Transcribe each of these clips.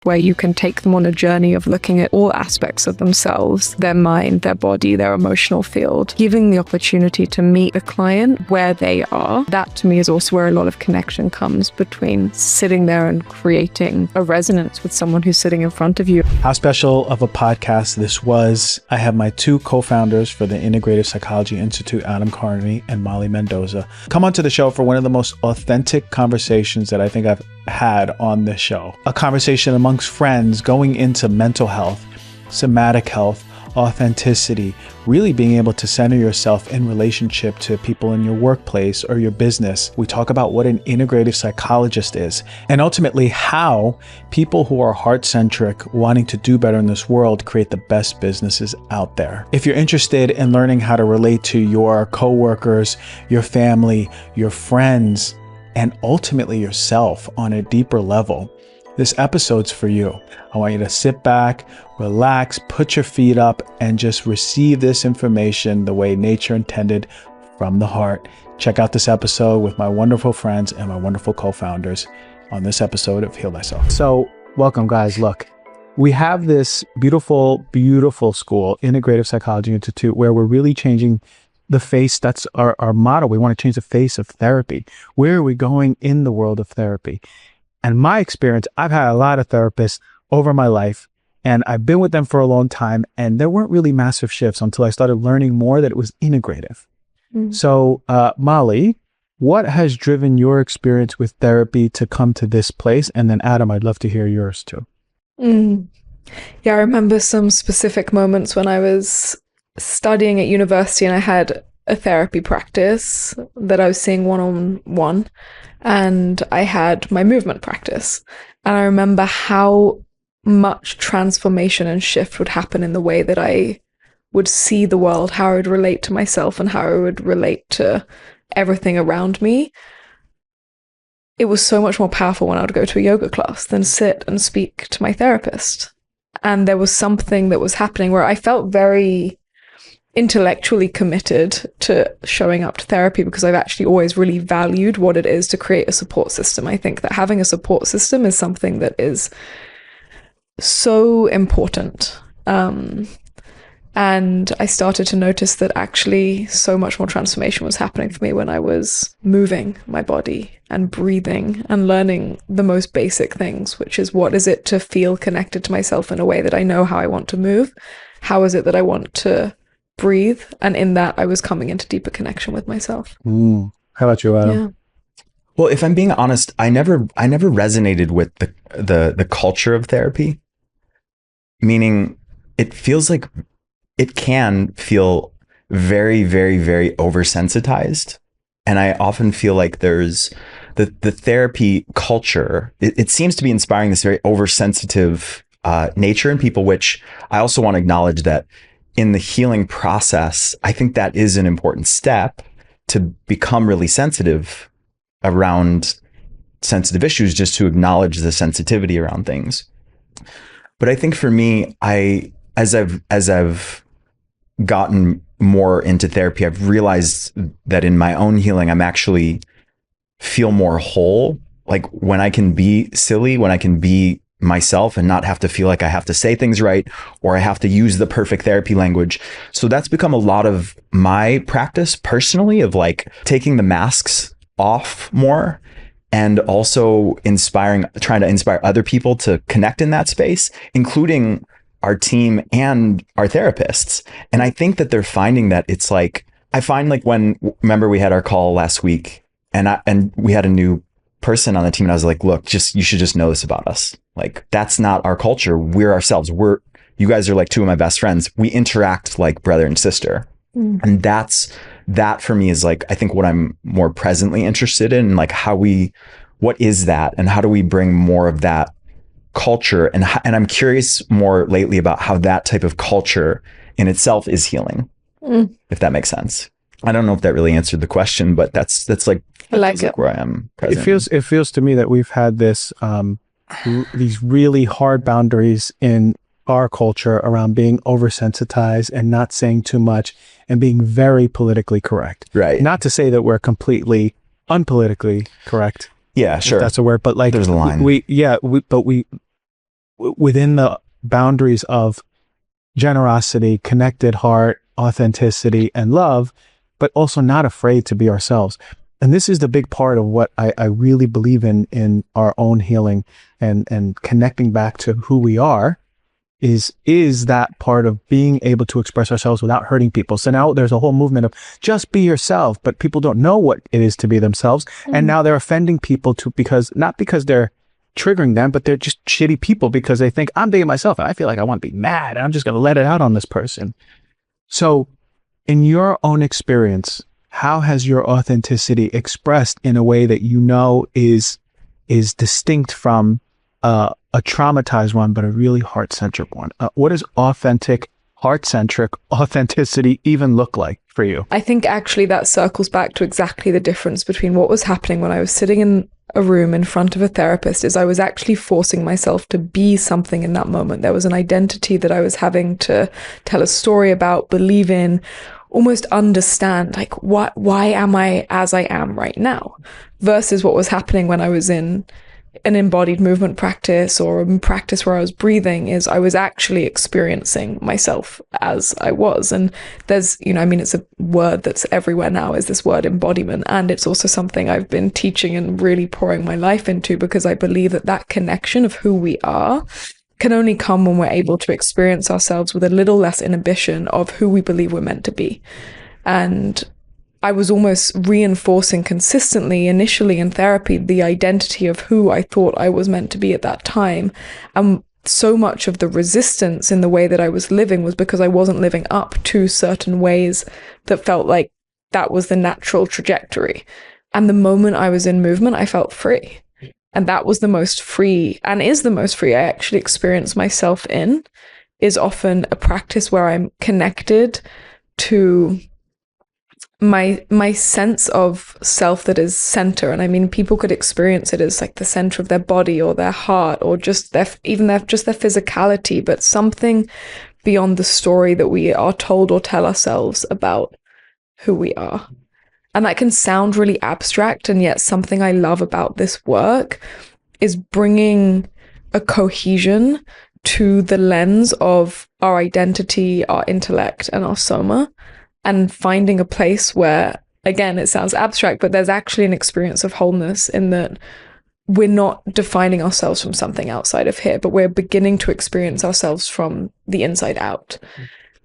where you can take them on a journey of looking at all aspects of themselves, their mind, their body, their emotional field, giving the opportunity to meet the client where they are. That to me is also where a lot of connection comes between sitting there and creating a resonance with someone who's sitting in front of you. How special of a podcast this was. I have my two co-founders for the Integrative Psychology Institute, Carney and Molly Mendoza, come onto the show for one of the most authentic conversations that I think I've had on this show. A conversation amongst friends going into mental health, somatic health, authenticity, really being able to center yourself in relationship to people in your workplace or your business. We talk about what an integrative psychologist is, and ultimately how people who are heart-centric, wanting to do better in this world, create the best businesses out there. If you're interested in learning how to relate to your coworkers, your family, your friends, and ultimately yourself on a deeper level, this episode's for you. I want you to sit back, relax, put your feet up, and just receive this information the way nature intended, from the heart. Check out this episode with my wonderful friends and my wonderful co-founders on this episode of Heal Thyself. So welcome, guys. Look, we have this beautiful, beautiful school, Integrative Psychology Institute, where we're really changing the face. That's our motto. We want to change the face of therapy. Where are we going in the world of therapy? And my experience, I've had a lot of therapists over my life, and I've been with them for a long time, and there weren't really massive shifts until I started learning more that it was integrative. So, Molly, what has driven your experience with therapy to come to this place? And then Adam, I'd love to hear yours too. Yeah, I remember some specific moments when I was studying at university and I had a therapy practice that I was seeing one-on-one, and I had my movement practice. And I remember how much transformation and shift would happen in the way that I would see the world, how I would relate to myself and how I would relate to everything around me. It was so much more powerful when I would go to a yoga class than sit and speak to my therapist. And there was something that was happening where I felt very intellectually committed to showing up to therapy because I've actually always really valued what it is to create a support system. I think that having a support system is something that is so important. And I started to notice that actually so much more transformation was happening for me when I was moving my body and breathing and learning the most basic things, which is what is it to feel connected to myself in a way that I know how I want to move? How is it that I want to breathe? And in that, I was coming into deeper connection with myself. How about you, Adam? Yeah. Well, if I'm being honest, I never resonated with the culture of therapy. Meaning, it feels like it can feel very, very, very oversensitized. And I often feel like there's the therapy culture. It seems to be inspiring this very oversensitive nature in people, which I also want to acknowledge that in the healing process, I think that is an important step to become really sensitive around sensitive issues, just to acknowledge the sensitivity around things. But I think for me, as I've gotten more into therapy, I've realized that in my own healing, I'm actually feel more whole. Like when I can be silly, when I can be myself and not have to feel like I have to say things right or I have to use the perfect therapy language. So that's become a lot of my practice personally, of like taking the masks off more and also trying to inspire other people to connect in that space, including our team and our therapists. And I think that they're finding that it's like, I find like remember we had our call last week and we had a new person on the team and I was like, look, you should just know this about us. Like, that's not our culture. We're ourselves. You guys are like two of my best friends. We interact like brother and sister. And that for me is like, I think what I'm more presently interested in, like what is that? And how do we bring more of that culture? And I'm curious more lately about how that type of culture in itself is healing, if that makes sense. I don't know if that really answered the question, but that's like, I like it. Where I am present. It feels to me that we've had this, these really hard boundaries in our culture around being oversensitized and not saying too much and being very politically correct. Right. Not to say that we're completely unpolitically correct. Yeah, sure. That's a word, but like there's a line. We within the boundaries of generosity, connected heart, authenticity, and love, but also not afraid to be ourselves. And this is the big part of what I really believe in our own healing and connecting back to who we are is that part of being able to express ourselves without hurting people. So now there's a whole movement of just be yourself, but people don't know what it is to be themselves. And now they're offending people not because they're triggering them, but they're just shitty people because they think I'm being myself and I feel like I want to be mad and I'm just going to let it out on this person. So in your own experience, how has your authenticity expressed in a way that you know is distinct from a traumatized one, but a really heart-centric one? What does authentic, heart-centric authenticity even look like for you? I think actually that circles back to exactly the difference between what was happening when I was sitting in a room in front of a therapist is I was actually forcing myself to be something in that moment. There was an identity that I was having to tell a story about, believe in, almost understand, like, why am I as I am right now? Versus what was happening when I was in an embodied movement practice or a practice where I was breathing, is I was actually experiencing myself as I was. And there's, it's a word that's everywhere now, is this word embodiment. And it's also something I've been teaching and really pouring my life into, because I believe that connection of who we are can only come when we're able to experience ourselves with a little less inhibition of who we believe we're meant to be. And I was almost reinforcing consistently initially in therapy the identity of who I thought I was meant to be at that time. And so much of the resistance in the way that I was living was because I wasn't living up to certain ways that felt like that was the natural trajectory. And the moment I was in movement, I felt free. And that was the most free, and is the most free I actually experience myself in, is often a practice where I'm connected to my sense of self that is center. And I mean, people could experience it as like the center of their body or their heart or just their physicality, but something beyond the story that we are told or tell ourselves about who we are. And that can sound really abstract, and yet something I love about this work is bringing a cohesion to the lens of our identity, our intellect, and our soma, and finding a place where, again, it sounds abstract, but there's actually an experience of wholeness in that we're not defining ourselves from something outside of here, but we're beginning to experience ourselves from the inside out.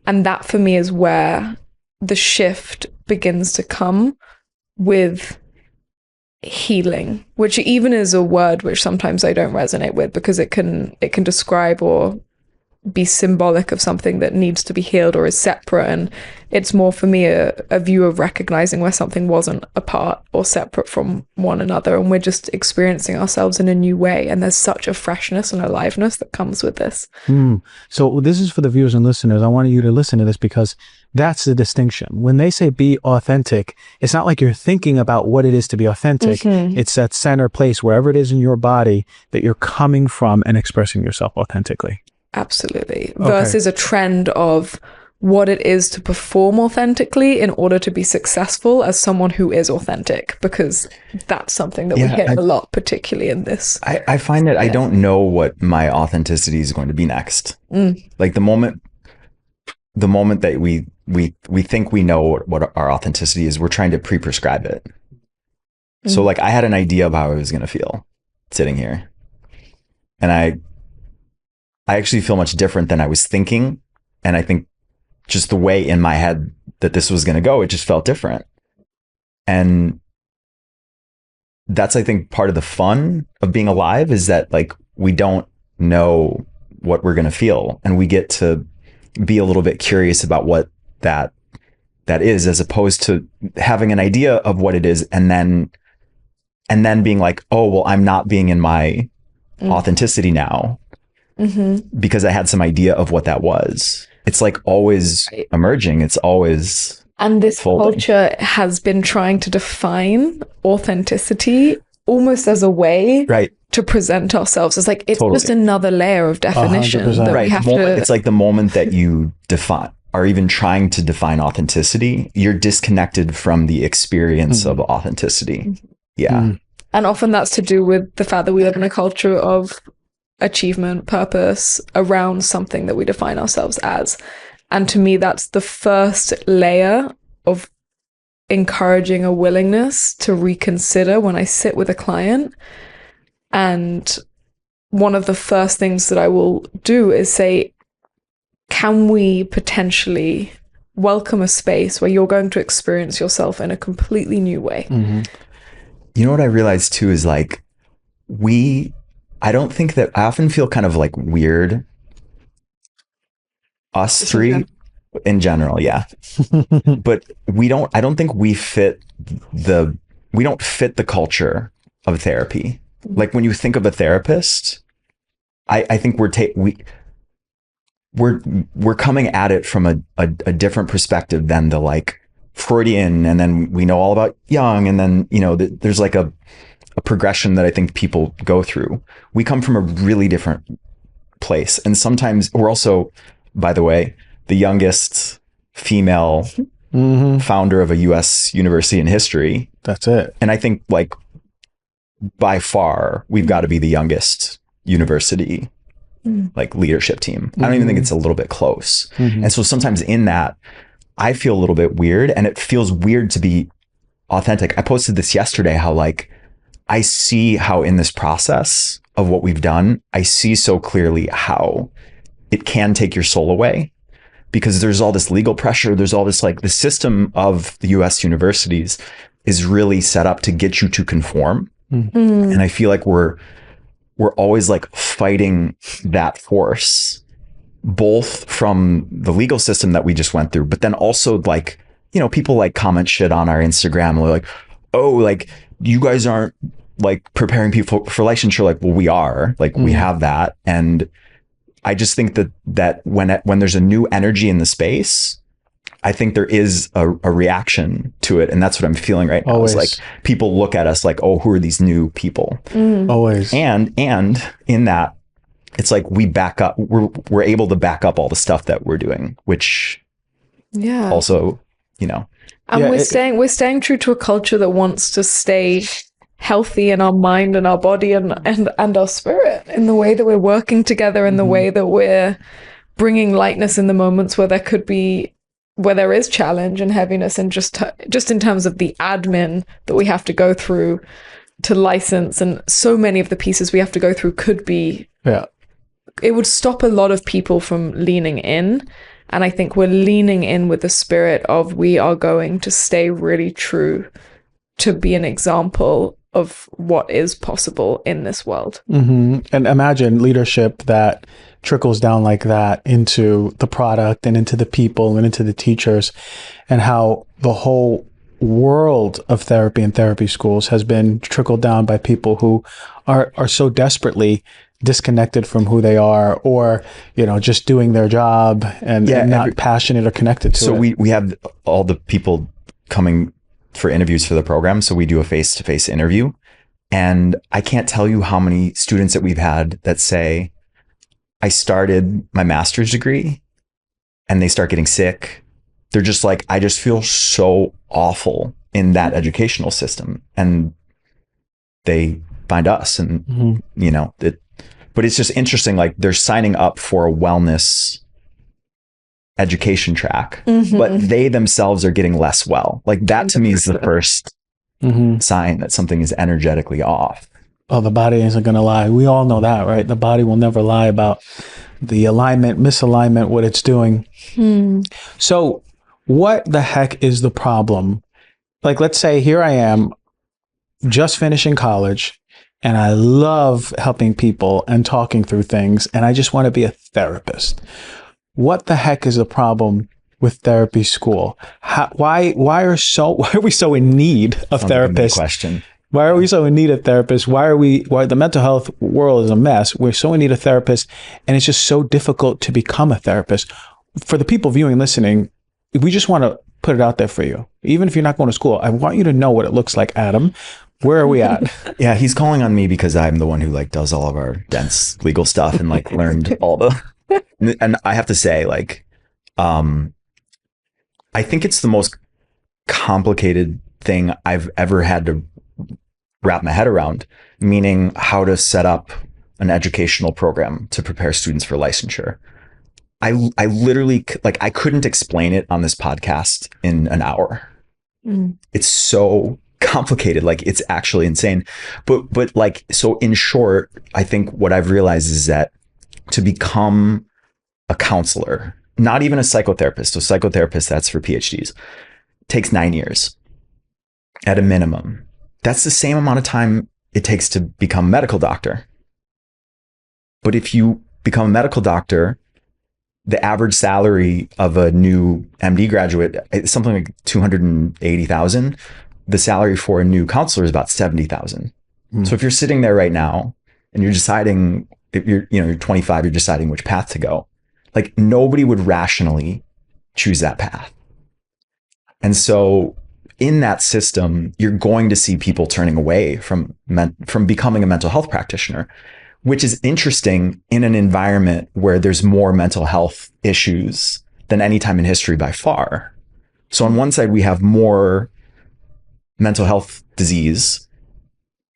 And that for me is where the shift begins to come with healing, which even is a word which sometimes I don't resonate with, because it can describe or be symbolic of something that needs to be healed or is separate. And it's more for me a view of recognizing where something wasn't apart or separate from one another, and we're just experiencing ourselves in a new way. And there's such a freshness and aliveness that comes with this. So this is for the viewers and listeners. I want you to listen to this, because that's the distinction. When they say be authentic, it's not like you're thinking about what it is to be authentic. It's that center place, wherever it is in your body, that you're coming from and expressing yourself authentically. Absolutely. Versus a trend of what it is to perform authentically in order to be successful as someone who is authentic, because that's something that we hit a lot, particularly in this. I find that I don't know what my authenticity is going to be next. Like the moment that we think we know what our authenticity is, we're trying to pre-prescribe it. So like I had an idea of how I was going to feel sitting here, and I actually feel much different than I was thinking. And I think just the way in my head that this was going to go, it just felt different. And that's, I think, part of the fun of being alive, is that like we don't know what we're going to feel, and we get to be a little bit curious about what that is, as opposed to having an idea of what it is and then being like, oh, well, I'm not being in my authenticity now. Because I had some idea of what that was. It's like always emerging. It's always And this folding. culture has been trying to define authenticity almost as a way to present ourselves. It's like, it's just another layer of definition 100%. that we have to... It's like the moment that you define, or even trying to define authenticity, you're disconnected from the experience of authenticity. And often that's to do with the fact that we live in a culture of achievement, purpose around something that we define ourselves as. And to me, that's the first layer of encouraging a willingness to reconsider when I sit with a client. And one of the first things that I will do is say, can we potentially welcome a space where you're going to experience yourself in a completely new way? Mm-hmm. You know what I realized too is like, I don't think that I often feel kind of like weird. Us three in general, yeah. But I don't think we fit the culture of therapy. Like when you think of a therapist, I think we're coming at it from a different perspective than the like Freudian, and then we know all about Jung, and then, you know, there's like a progression that I think people go through. We come from a really different place. And sometimes we're also, by the way, the youngest female founder of a US university in history. That's it. And I think like by far, we've got to be the youngest university like leadership team. I don't even think it's a little bit close. And so sometimes in that, I feel a little bit weird, and it feels weird to be authentic. I posted this yesterday, how like, I see how in this process of what we've done, I see so clearly how it can take your soul away, because there's all this legal pressure. There's all this, like, the system of the US universities is really set up to get you to conform. And I feel like we're always like fighting that force, both from the legal system that we just went through, but then also like, you know, people like comment shit on our Instagram and they're like, oh, like you guys aren't like preparing people for licensure. Like, well, we are, like, we have that. And I just think that when there's a new energy in the space, I think there is a reaction to it. And that's what I'm feeling right now. Always. Is like, people look at us like, oh, who are these new people? Always. And in that, it's like we back up, we're able to back up all the stuff that we're doing, which also, you know. And we're staying true to a culture that wants to stay healthy in our mind and our body and our spirit, in the way that we're working together, in the way that we're bringing lightness in the moments where there is challenge and heaviness, and just in terms of the admin that we have to go through to license, and so many of the pieces we have to go through could be, it would stop a lot of people from leaning in. And I think we're leaning in with the spirit of, we are going to stay really true to be an example of what is possible in this world. And imagine leadership that trickles down like that into the product and into the people and into the teachers, and how the whole world of therapy and therapy schools has been trickled down by people who are so desperately disconnected from who they are, or, you know, just doing their job and not passionate or connected to it. So we have all the people coming for interviews for the program. So we do a face-to-face interview, and I can't tell you how many students that we've had that say, I started my master's degree, and they start getting sick. They're just like, I just feel so awful in that educational system. And they find us, and you know, but it's just interesting. Like, they're signing up for a wellness education track, but they themselves are getting less well. Like, that to me is the first sign that something is energetically off. Oh, the body isn't going to lie. We all know that, right? The body will never lie about the alignment, misalignment, what it's doing. So what the heck is the problem? Like, let's say here I am just finishing college, and I love helping people and talking through things, and I just want to be a therapist. What the heck is the problem with therapy school? Why are we so in need of therapists? Question. Why are we so in need of therapists? Why the mental health world is a mess? We're so in need of therapists, and it's just so difficult to become a therapist. For the people viewing and listening, we just want to put it out there for you. Even if you're not going to school, I want you to know what it looks like, Adam. Where are we at? Yeah, he's calling on me because I'm the one who like does all of our dense legal stuff and like learned all the, and I have to say, like, I think it's the most complicated thing I've ever had to wrap my head around, meaning how to set up an educational program to prepare students for licensure. I literally, like, I couldn't explain it on this podcast in an hour. It's so complicated. Like, it's actually insane. But like, so in short, I think what I've realized is that to become a counselor, not even a psychotherapist, so psychotherapist, that's for PhDs, takes 9 years at a minimum. That's the same amount of time it takes to become a medical doctor. But if you become a medical doctor, the average salary of a new MD graduate is something like $280,000. The salary for a new counselor is about $70,000. So if you're sitting there right now and you're deciding, if you're 25, you're deciding which path to go, like, nobody would rationally choose that path. And so in that system, you're going to see people turning away from becoming a mental health practitioner, which is interesting in an environment where there's more mental health issues than any time in history by far. So on one side, we have more mental health disease,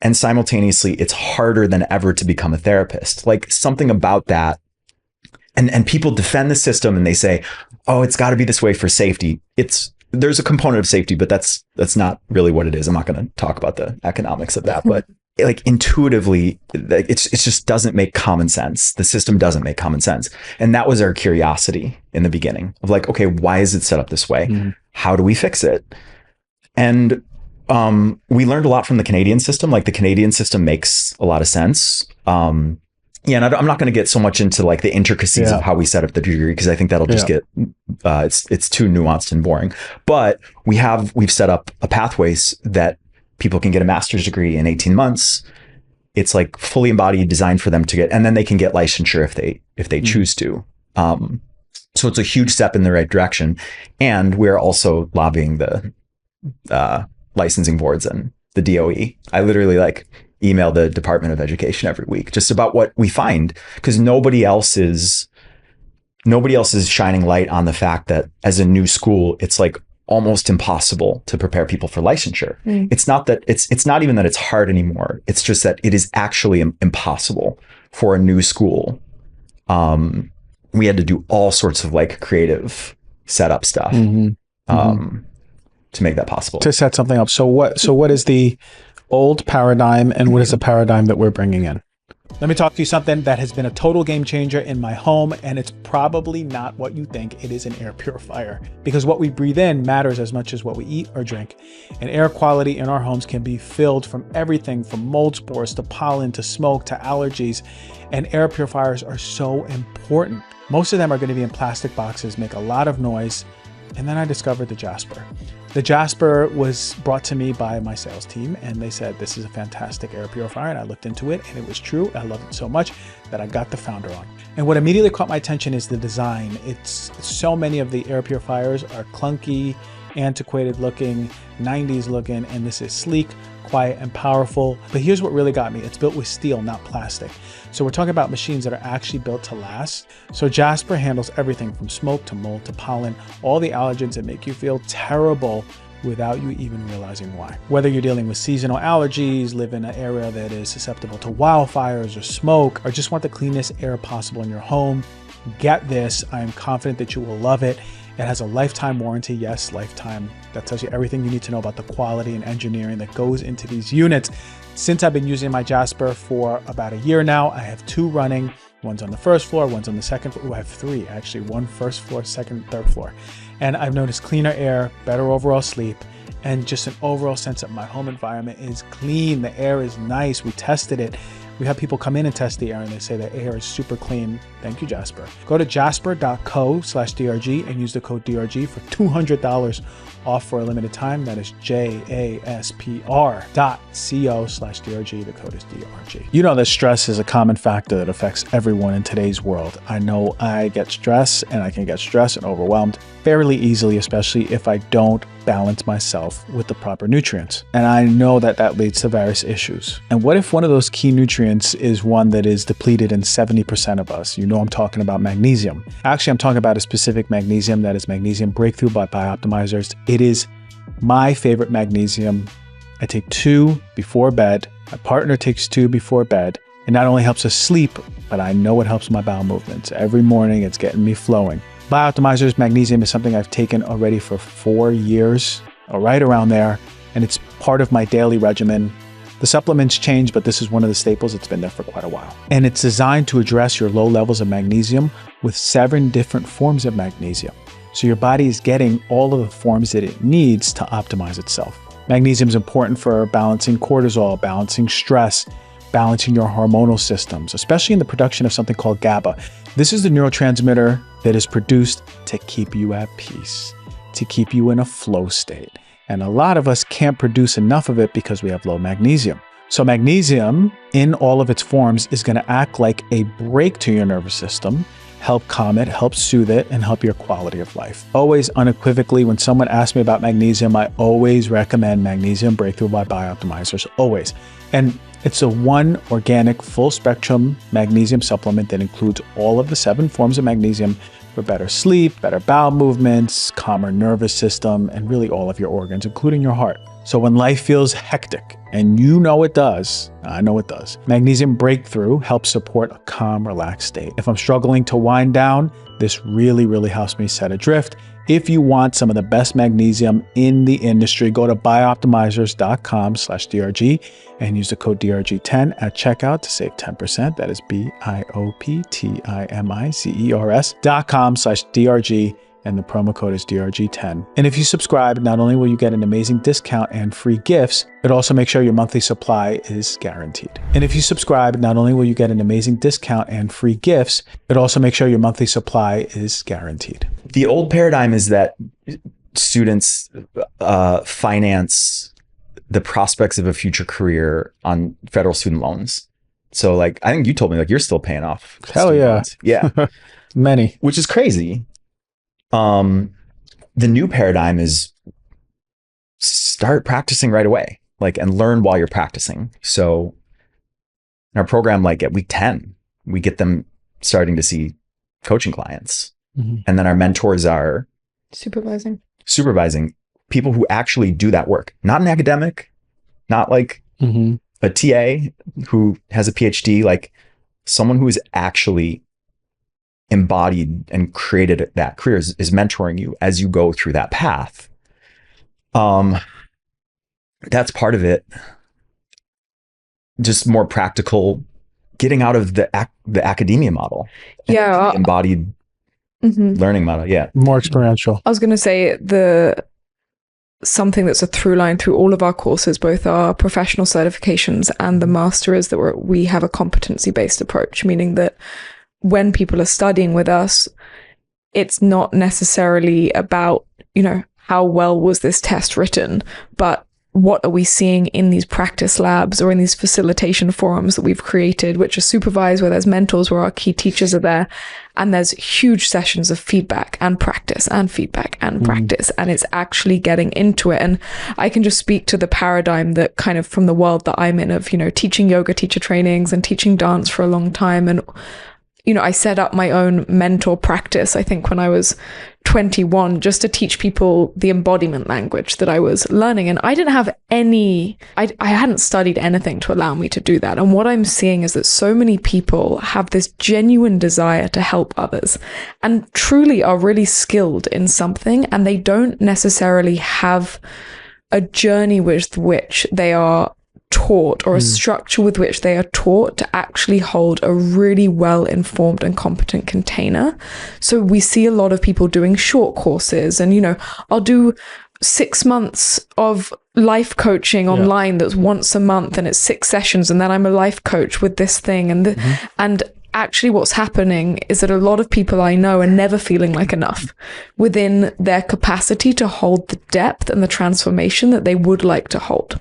and simultaneously, it's harder than ever to become a therapist. Like, something about that. And people defend the system and they say, oh, it's got to be this way for safety. There's a component of safety, but that's not really what it is. I'm not going to talk about the economics of that, but like, intuitively, it just doesn't make common sense. The system doesn't make common sense. And that was our curiosity in the beginning of, like, okay, why is it set up this way? How do we fix it? And we learned a lot from the Canadian system. Like, the Canadian system makes a lot of sense. And I'm not going to get so much into, like, the intricacies of how we set up the degree, because I think that'll just get it's too nuanced and boring. But we've set up a pathways that people can get a master's degree in 18 months. It's like fully embodied, designed for them to get, and then they can get licensure if they choose to. So it's a huge step in the right direction. And we're also lobbying the licensing boards and the DOE. I literally, like, email the Department of Education every week just about what we find, because nobody else is shining light on the fact that as a new school, it's like almost impossible to prepare people for licensure. It's not that it's not even that it's hard anymore. It's just that it is actually impossible for a new school. We had to do all sorts of, like, creative setup stuff to make that possible. To set something up. So what is the old paradigm and what is the paradigm that we're bringing in? Let me talk to you something that has been a total game changer in my home, and it's probably not what you think. It is an air purifier, because what we breathe in matters as much as what we eat or drink. And air quality in our homes can be filled from everything from mold spores to pollen to smoke to allergies, and air purifiers are so important. Most of them are going to be in plastic boxes, make a lot of noise. And then I discovered the Jasper. The Jasper was brought to me by my sales team, and they said, this is a fantastic air purifier. And I looked into it, and it was true. I loved it so much that I got the founder on. And what immediately caught my attention is the design. It's so many of the air purifiers are clunky, antiquated looking, 90s looking, and this is sleek, quiet, and powerful. But here's what really got me. It's built with steel, not plastic. So we're talking about machines that are actually built to last. So Jasper handles everything from smoke to mold to pollen, all the allergens that make you feel terrible without you even realizing why. Whether you're dealing with seasonal allergies, live in an area that is susceptible to wildfires or smoke, or just want the cleanest air possible in your home, get this. I am confident that you will love it. It has a lifetime warranty. Yes, lifetime. That tells you everything you need to know about the quality and engineering that goes into these units. Since I've been using my Jasper for about a year now, I have 2 running. One's on the first floor, one's on the second floor. Ooh, I have 3 actually, 1 first floor, second, third floor. And I've noticed cleaner air, better overall sleep, and just an overall sense that my home environment is clean. The air is nice. We tested it. We have people come in and test the air, and they say the air is super clean. Thank you, Jasper. Go to jasper.co/DRG and use the code DRG for $200 off for a limited time. That is JASPR.co/DRG. The code is DRG. You know that stress is a common factor that affects everyone in today's world. I know I get stressed, and I can get stressed and overwhelmed fairly easily, especially if I don't balance myself with the proper nutrients. And I know that that leads to various issues. And what if one of those key nutrients is one that is depleted in 70% of us? You know I'm talking about magnesium. Actually, I'm talking about a specific magnesium that is Magnesium Breakthrough by Bioptimizers. It is my favorite magnesium. I take 2 before bed. My partner takes 2 before bed. It not only helps us sleep, but I know it helps my bowel movements. Every morning, it's getting me flowing. Bioptimizer's magnesium is something I've taken already for 4 years, or right around there, and it's part of my daily regimen. The supplements change, but this is one of the staples. It's been there for quite a while. And it's designed to address your low levels of magnesium with 7 different forms of magnesium. So your body is getting all of the forms that it needs to optimize itself. Magnesium is important for balancing cortisol, balancing stress, balancing your hormonal systems, especially in the production of something called GABA. This is the neurotransmitter that is produced to keep you at peace, to keep you in a flow state. And a lot of us can't produce enough of it because we have low magnesium. So magnesium in all of its forms is going to act like a brake to your nervous system, help calm it, help soothe it, and help your quality of life. Always unequivocally, when someone asks me about magnesium, I always recommend Magnesium Breakthrough by Bioptimizers, always. And it's a one organic full spectrum magnesium supplement that includes all of the 7 forms of magnesium for better sleep, better bowel movements, calmer nervous system, and really all of your organs, including your heart. So when life feels hectic, and you know it does, I know it does, Magnesium Breakthrough helps support a calm, relaxed state. If I'm struggling to wind down, this really, really helps me set adrift. If you want some of the best magnesium in the industry, go to bioptimizers.com/DRG and use the code DRG10 at checkout to save 10%. That is bioptimizers.com/DRG. And the promo code is DRG10. And if you subscribe, not only will you get an amazing discount and free gifts, it also makes sure your monthly supply is guaranteed. And if you subscribe, not only will you get an amazing discount and free gifts, it also makes sure your monthly supply is guaranteed. The old paradigm is that students finance the prospects of a future career on federal student loans. So like, I think you told me like you're still paying off. Hell yeah. Loans. Yeah. Many. Which is crazy. The new paradigm is start practicing right away, like, and learn while you're practicing. So in our program, like at week 10, we get them starting to see coaching clients. Mm-hmm. And then our mentors are supervising people who actually do that work, not an academic, not like a TA who has a PhD, like someone who is actually embodied and created that career is mentoring you as you go through that path. That's part of it. Just more practical, getting out of the academia model. Yeah. Embodied learning model. Yeah. More experiential. I was going to say something that's a through line through all of our courses, both our professional certifications and the master, is that we have a competency-based approach, meaning that when people are studying with us, it's not necessarily about, how well was this test written, but what are we seeing in these practice labs or in these facilitation forums that we've created, which are supervised, where there's mentors, where our key teachers are there, and there's huge sessions of feedback and practice and feedback and practice, and it's actually getting into it. And I can just speak to the paradigm that kind of from the world that I'm in of, teaching yoga teacher trainings and teaching dance for a long time. And I set up my own mentor practice, I think when I was 21, just to teach people the embodiment language that I was learning. And I didn't have I hadn't studied anything to allow me to do that. And what I'm seeing is that so many people have this genuine desire to help others and truly are really skilled in something, and they don't necessarily have a journey with which they are taught, or a structure with which they are taught to actually hold a really well-informed and competent container. So we see a lot of people doing short courses, and I'll do 6 months of life coaching online that's once a month, and it's 6 sessions, and then I'm a life coach with this thing, and actually what's happening is that a lot of people I know are never feeling like enough within their capacity to hold the depth and the transformation that they would like to hold.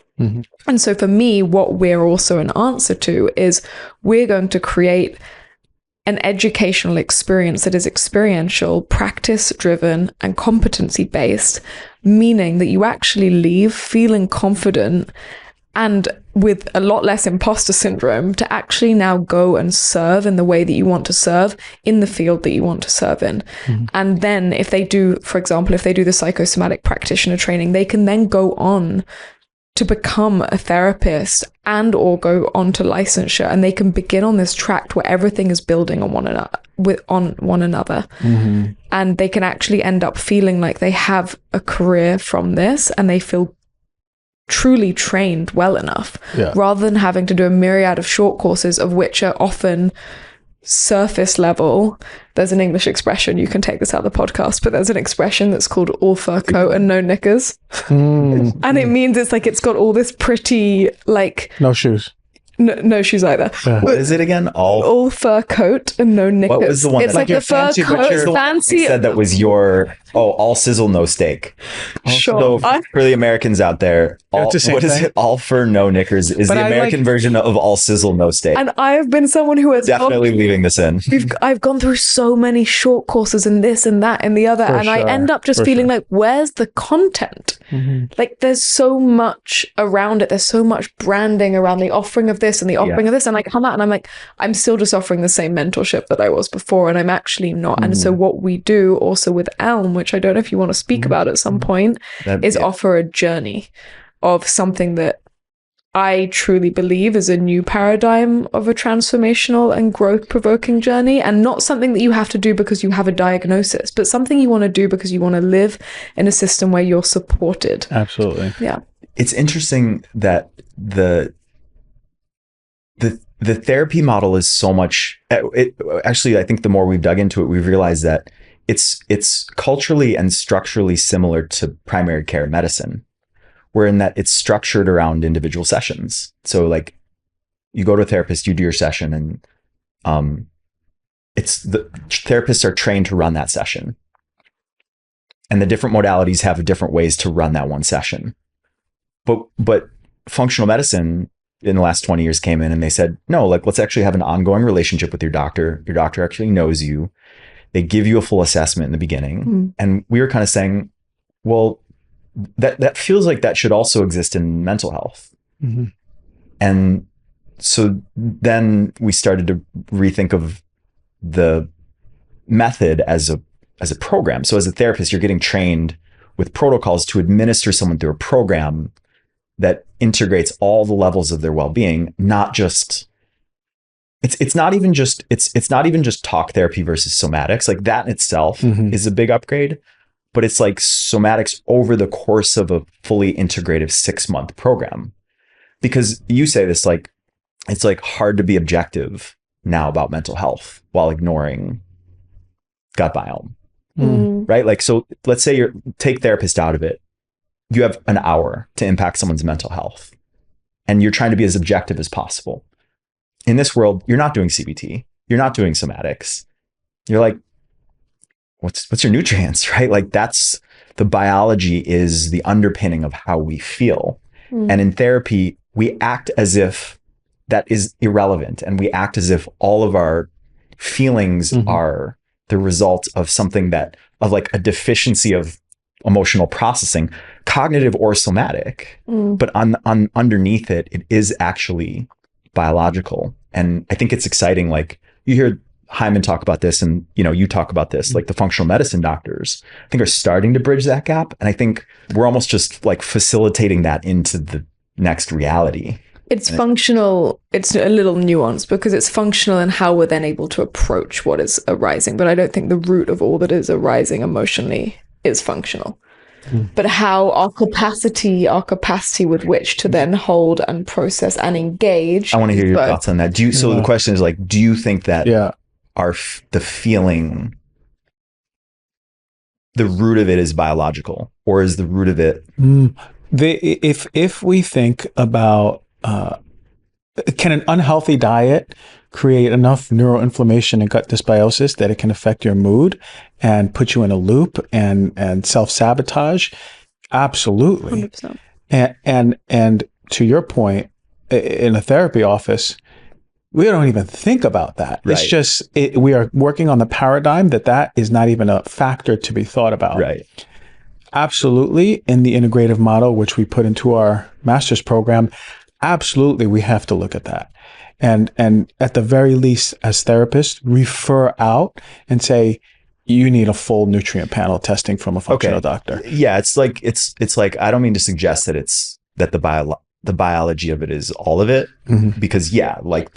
And so for me, what we're also an answer to is we're going to create an educational experience that is experiential, practice-driven, and competency-based, meaning that you actually leave feeling confident and with a lot less imposter syndrome to actually now go and serve in the way that you want to serve in the field that you want to serve in. And then if they do, for example, if they do the psychosomatic practitioner training, they can then go on to become a therapist and or go on to licensure, and they can begin on this track where everything is building on one another. And they can actually end up feeling like they have a career from this, and they feel truly trained well enough, rather than having to do a myriad of short courses, of which are often surface level. There's an English expression, you can take this out of the podcast, but there's an expression that's called all fur coat and no knickers. And it means it's like it's got all this pretty, like, no shoes. No shoes either. What is it again? All fur coat and no knickers. What was the one? It's like the fur coat, fancy. You said that was your all sizzle, no steak. Sure. So for the Americans out there, what is it? All fur, no knickers is the American version of all sizzle, no steak. And I have been someone who has definitely leaving this in. I've gone through so many short courses in this and that and the other, I end up just feeling like, where's the content? Like, there's so much around it. There's so much branding around the offering of this and the offering of this, and I come out and I'm like, I'm still just offering the same mentorship that I was before, and I'm actually not. And so what we do also with Elm, which I don't know if you want to speak about at some point, is offer a journey of something that I truly believe is a new paradigm of a transformational and growth-provoking journey, and not something that you have to do because you have a diagnosis, but something you want to do because you want to live in a system where you're supported. Absolutely. Yeah. It's interesting that the therapy model is so much. Actually, I think the more we've dug into it, we've realized that it's culturally and structurally similar to primary care medicine. Where in that it's structured around individual sessions. So like you go to a therapist, you do your session, and it's the therapists are trained to run that session. And the different modalities have different ways to run that one session. But functional medicine in the last 20 years came in and they said, no, like, let's actually have an ongoing relationship with your doctor. Your doctor actually knows you. They give you a full assessment in the beginning. And we were kind of saying, well, that feels like that should also exist in mental health. And so then we started to rethink of the method as a program. So as a therapist, you're getting trained with protocols to administer someone through a program that integrates all the levels of their well-being, not just it's not even just talk therapy versus somatics. Like that in itself is a big upgrade. But it's like somatics over the course of a fully integrative 6-month program. Because you say this, like, it's like hard to be objective now about mental health while ignoring gut biome, right? Like, so let's say take therapist out of it. You have an hour to impact someone's mental health and you're trying to be as objective as possible. In this world, you're not doing CBT. You're not doing somatics. You're like, what's your nutrients, right? Like that's the biology is the underpinning of how we feel. And in therapy, we act as if that is irrelevant. And we act as if all of our feelings are the result of something of like a deficiency of emotional processing, cognitive or somatic, but on underneath it is actually biological. And I think it's exciting. Like you hear Hyman talk about this, and you talk about this, like the functional medicine doctors, I think are starting to bridge that gap. And I think we're almost just like facilitating that into the next reality. It's functional. It's a little nuanced because it's functional in how we're then able to approach what is arising. But I don't think the root of all that is arising emotionally is functional. But how our capacity with which to then hold and process and engage. I want to hear your thoughts on that. So the question is like, do you think that the feeling, the root of it is biological, or is the root of it? If we think about, can an unhealthy diet create enough neuroinflammation and gut dysbiosis that it can affect your mood and put you in a loop and self-sabotage? Absolutely. 100%. And to your point, in a therapy office, we don't even think about that. Right. It's just, we are working on the paradigm that is not even a factor to be thought about. Right. Absolutely. In the integrative model, which we put into our master's program, absolutely, we have to look at that. And at the very least, as therapists, refer out and say, you need a full nutrient panel testing from a functional doctor. Yeah, it's like I don't mean to suggest that that the biology of it is all of it. Mhm. Because like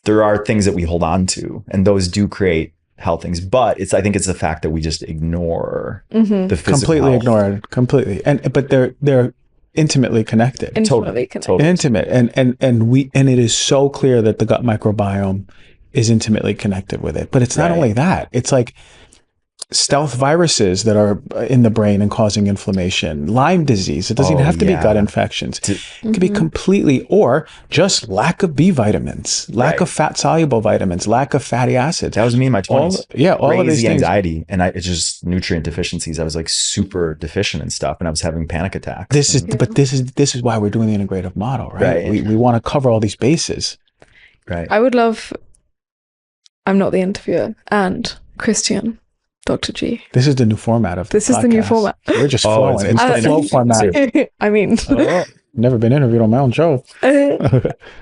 there are things that we hold on to, and those do create health things, but I think it's the fact that we just ignore the physical Completely health. ignore it. Completely. But they're intimately connected. Intimately connected. Intimate. And it is so clear that the gut microbiome is intimately connected with it. But it's not only that. It's like stealth viruses that are in the brain and causing inflammation, Lyme disease. It doesn't even have to be gut infections. It could be completely, or just lack of B vitamins, lack of fat soluble vitamins, lack of fatty acids. That was me in my 20s. All of these things. Anxiety, and it's just nutrient deficiencies. I was like super deficient and stuff, and I was having panic attacks. This is why we're doing the integrative model, right? We want to cover all these bases. Right. I would love, I'm not the interviewer, and Christian, Dr. G. This is the new format of this. Is the new format. We're just flowing. It's the flow format. I mean, never been interviewed on my own show.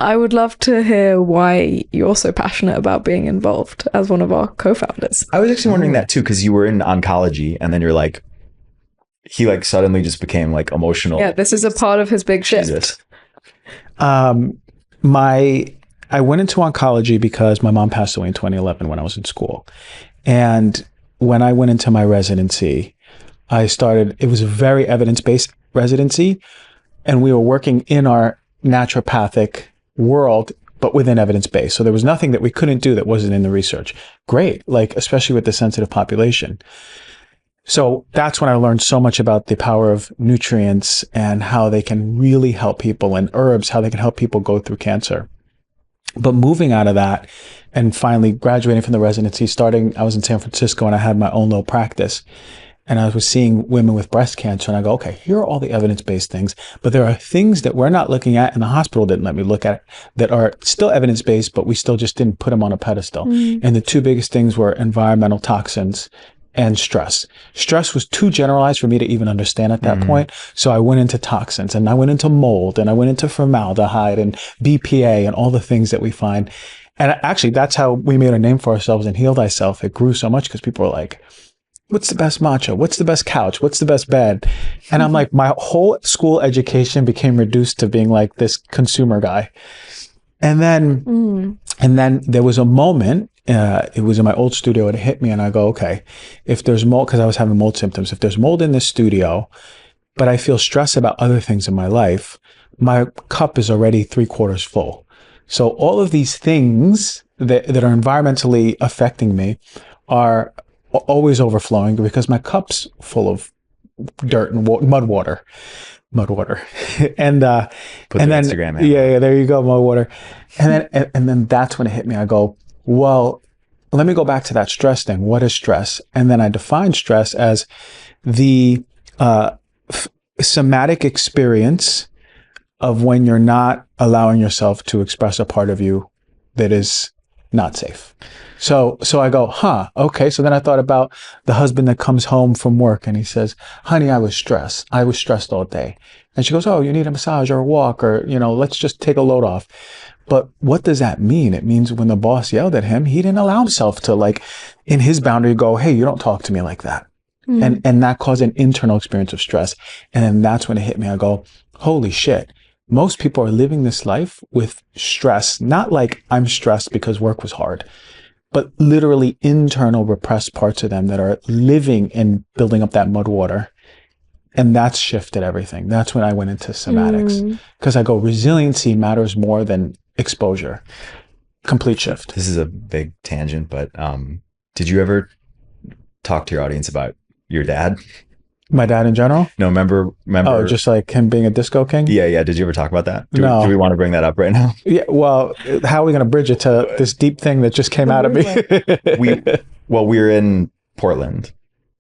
I would love to hear why you're so passionate about being involved as one of our co-founders. I was actually wondering that too, because you were in oncology, and then you're like, he like suddenly just became like emotional. Yeah, this is a part of his big shift. Jesus. I went into oncology because my mom passed away in 2011 when I was in school, and when I went into my residency, it was a very evidence-based residency, and we were working in our naturopathic world, but within evidence-based. So there was nothing that we couldn't do that wasn't in the research. Great, like especially with the sensitive population. So that's when I learned so much about the power of nutrients and how they can really help people, and herbs, how they can help people go through cancer. But moving out of that and finally graduating from the residency, I was in San Francisco, and I had my own little practice, and I was seeing women with breast cancer, and I go, okay, here are all the evidence-based things, but there are things that we're not looking at, and the hospital didn't let me look at, that are still evidence-based, but we still just didn't put them on a pedestal. And the two biggest things were environmental toxins and stress. Stress was too generalized for me to even understand at that point. So I went into toxins, and I went into mold, and I went into formaldehyde and BPA and all the things that we find. And actually, that's how we made a name for ourselves in Heal Thyself. It grew so much because people were like, what's the best matcha? What's the best couch? What's the best bed? And I'm like, my whole school education became reduced to being like this consumer guy. And then there was a moment, it was in my old studio, it hit me, and I go, okay, if there's mold, because I was having mold symptoms, if there's mold in this studio, but I feel stress about other things in my life, my cup is already 3/4 full. So all of these things that are environmentally affecting me are always overflowing because my cup's full of dirt and mud water. And Put the Instagram handle. yeah, there you go, mud water. And then that's when it hit me. I go, well, let me go back to that stress thing. What is stress? And then I define stress as the somatic experience of when you're not allowing yourself to express a part of you that is not safe. So I go, okay. So then I thought about the husband that comes home from work and he says, honey, I was stressed. I was stressed all day. And she goes, oh, you need a massage or a walk, or, let's just take a load off. But what does that mean? It means when the boss yelled at him, he didn't allow himself to, like, in his boundary, go, hey, you don't talk to me like that. And that caused an internal experience of stress. And then that's when it hit me. I go, holy shit. Most people are living this life with stress, not like I'm stressed because work was hard, but literally internal repressed parts of them that are living and building up that mud water. And that's shifted everything. That's when I went into somatics, because I go, resiliency matters more than exposure. Complete shift. This is a big tangent, but did you ever talk to your audience about your dad? My dad in general? No, remember? Oh, just like him being a disco king? Yeah. Did you ever talk about that? No. Do we want to bring that up right now? Yeah. Well, how are we going to bridge it to this deep thing that just came out of me? we were in Portland.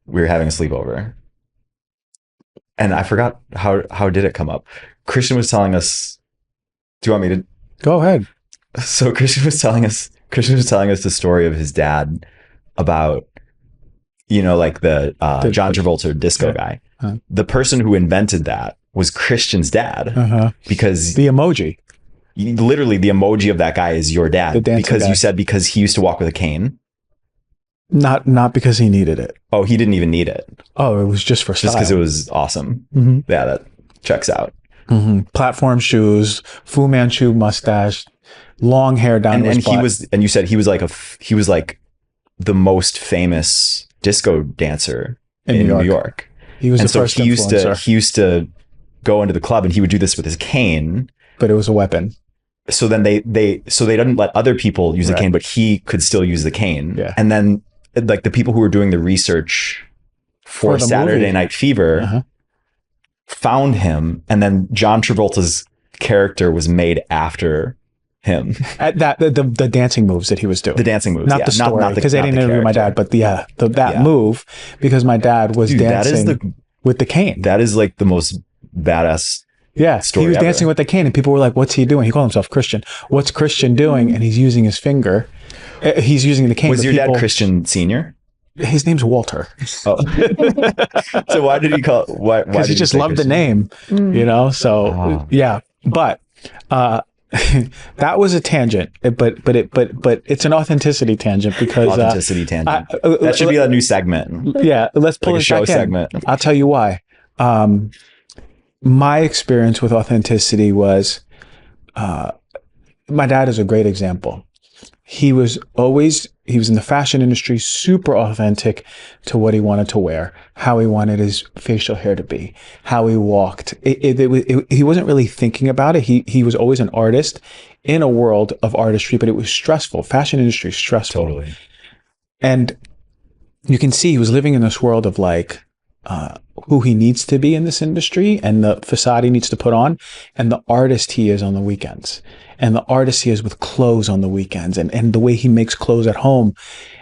We were having a sleepover. And I forgot how did it come up? Christian was telling us, do you want me to? Go ahead. So Christian was telling us the story of his dad about, like the John Travolta disco guy. The person who invented that was Christian's dad, because the emoji, literally the emoji of that guy is your dad, the dancer because guy. You said because he used to walk with a cane. Not because he needed it. Oh, he didn't even need it. Oh, it was just for style. Just because it was awesome. Mhm. Yeah, that checks out. Platform shoes, Fu Manchu mustache, long hair down to his butt. And you said he was like the most famous disco dancer in New York. He was the first influencer. He used to go into the club and he would do this with his cane. But it was a weapon. So then they didn't let other people use the cane, but he could still use the cane. Yeah. And then like the people who were doing the research for Saturday movie. Night Fever found him, and then John Travolta's character was made after him. At the dancing moves that he was doing. The dancing moves, not the story, because they didn't interview my dad, but that move, because my dad was dancing with the cane. That is like the most badass. Yeah, he was dancing with the cane, and people were like, "What's he doing?" He called himself Christian. What's Christian doing? And he's using his finger. He's using the cane. Was your dad Christian Senior? His name's Walter. Oh, so why did he call? Why? Because he just loved the name, you know. So yeah, but that was a tangent. But it's an authenticity tangent because that should be a new segment. Yeah, let's pull like it a show back segment. I'll tell you why. My experience with authenticity was, my dad is a great example. He was in the fashion industry, super authentic to what he wanted to wear, how he wanted his facial hair to be, how he walked. He wasn't really thinking about it. He was always an artist in a world of artistry, but it was stressful. Fashion industry is stressful. Totally. And you can see he was living in this world of like, who he needs to be in this industry and the facade he needs to put on and the artist he is on the weekends and the artist he is with clothes on the weekends and the way he makes clothes at home.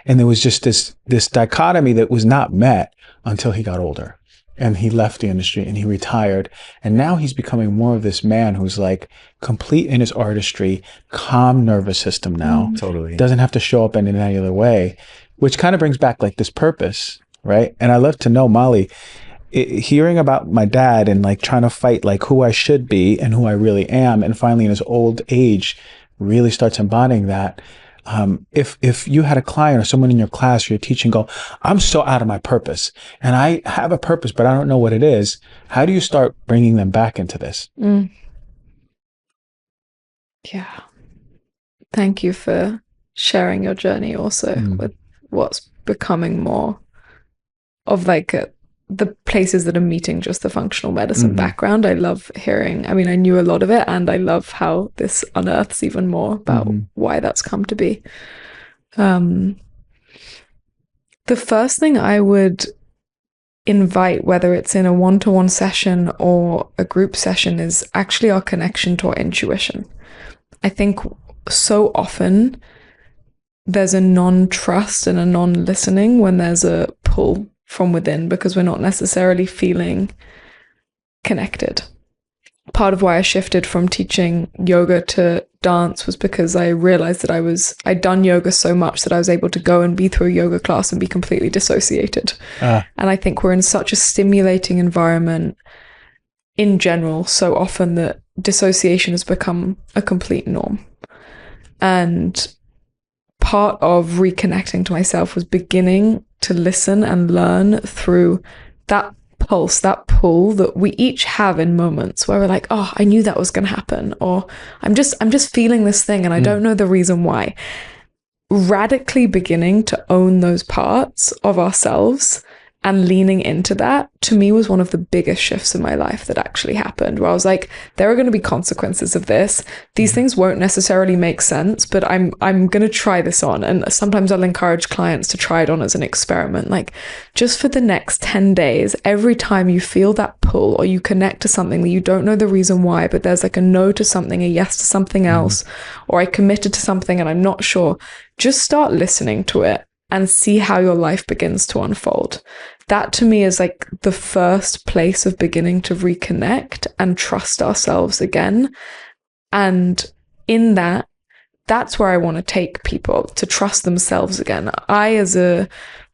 And there was just this dichotomy that was not met until he got older and he left the industry and he retired. And now he's becoming more of this man who's like complete in his artistry, calm nervous system now. Totally. Doesn't have to show up in any other way, which kind of brings back like this purpose. Right. And I love to know, Molly, hearing about my dad and like trying to fight like who I should be and who I really am. And finally in his old age really starts embodying that. If you had a client or someone in your class or you're teaching go, I'm so out of my purpose and I have a purpose, but I don't know what it is. How do you start bringing them back into this? Yeah. Thank you for sharing your journey also with what's becoming more of like the places that are meeting just the functional medicine background. I love hearing, I mean, I knew a lot of it and I love how this unearths even more about why that's come to be. The first thing I would invite, whether it's in a one-to-one session or a group session, is actually our connection to our intuition. I think so often there's a non-trust and a non-listening when there's a pull from within because we're not necessarily feeling connected. Part of why I shifted from teaching yoga to dance was because I realized that I'd done yoga so much that I was able to go and be through a yoga class and be completely dissociated. And I think we're in such a stimulating environment in general so often that dissociation has become a complete norm. And part of reconnecting to myself was beginning to listen and learn through that pulse, that pull that we each have in moments where we're like, oh, I knew that was going to happen, or I'm just feeling this thing and I don't know the reason why. Radically beginning to own those parts of ourselves and leaning into that, to me, was one of the biggest shifts in my life that actually happened, where I was like, there are going to be consequences of this. These things won't necessarily make sense, but I'm going to try this on. And sometimes I'll encourage clients to try it on as an experiment. Like, just for the next 10 days, every time you feel that pull or you connect to something that you don't know the reason why, but there's like a no to something, a yes to something else, or I committed to something and I'm not sure, just start listening to it and see how your life begins to unfold. That to me is like the first place of beginning to reconnect and trust ourselves again. And in that, that's where I want to take people, to trust themselves again. I, as a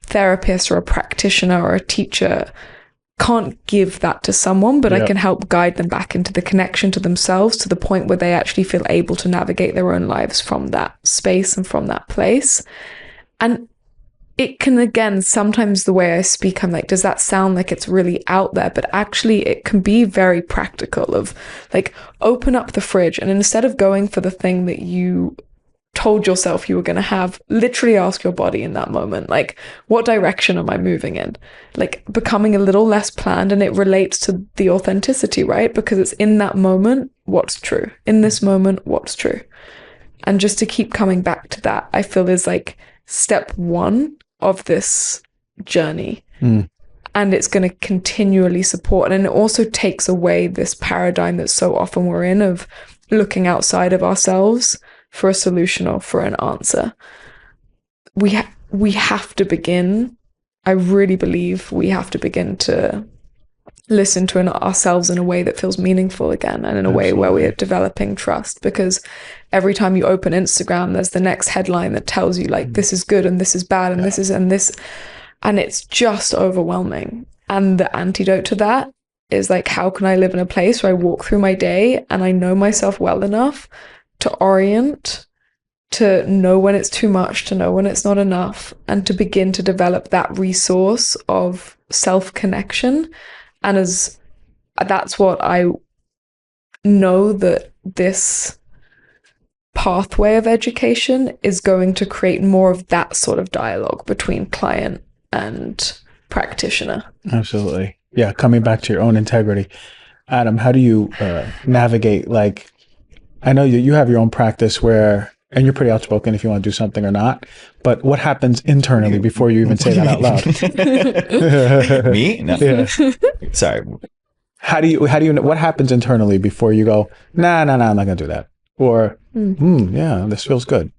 therapist or a practitioner or a teacher, can't give that to someone, but I can help guide them back into the connection to themselves, to the point where they actually feel able to navigate their own lives from that space and from that place. And it can, again, sometimes the way I speak, I'm like, does that sound like it's really out there? But actually it can be very practical of like, open up the fridge and instead of going for the thing that you told yourself you were going to have, literally ask your body in that moment, like, what direction am I moving in? Like becoming a little less planned, and it relates to the authenticity, right? Because it's in that moment, what's true. In this moment, what's true. And just to keep coming back to that, I feel is like step one of this journey. And it's going to continually support. And it also takes away this paradigm that so often we're in of looking outside of ourselves for a solution or for an answer. We have to begin, I really believe we have to begin to listen to ourselves in a way that feels meaningful again, and in a way where we are developing trust. Because every time you open Instagram, there's the next headline that tells you like, this is good and this is bad and this is, and this, and it's just overwhelming. And the antidote to that is like, how can I live in a place where I walk through my day and I know myself well enough to orient, to know when it's too much, to know when it's not enough, and to begin to develop that resource of self-connection. And as that's what I know, that this pathway of education is going to create more of that sort of dialogue between client and practitioner. Absolutely. Yeah. Coming back to your own integrity, Adam, how do you navigate, like, I know you have your own practice where, and you're pretty outspoken if you want to do something or not, but what happens internally before you even say that out loud? Me? No. Yeah. Sorry. How do you, what happens internally before you go, nah, I'm not going to do that? Or, yeah, this feels good.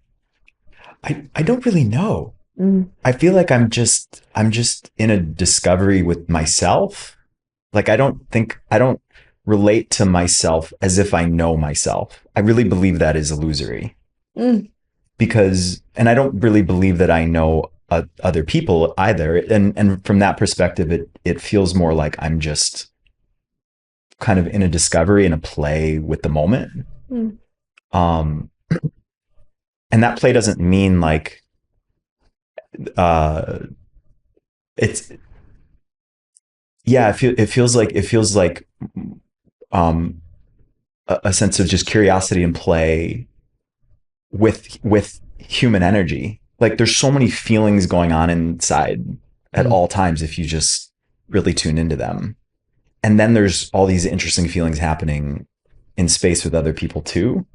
I don't really know. I feel like I'm just in a discovery with myself. Like, I don't relate to myself as if I know myself. I really believe that is illusory. Because, and I don't really believe that I know other people either. And from that perspective, it feels more like I'm just kind of in a discovery and a play with the moment. And that play doesn't mean like, it feels like a sense of just curiosity and play with human energy. Like, there's so many feelings going on inside at all times if you just really tune into them. And then there's all these interesting feelings happening in space with other people too.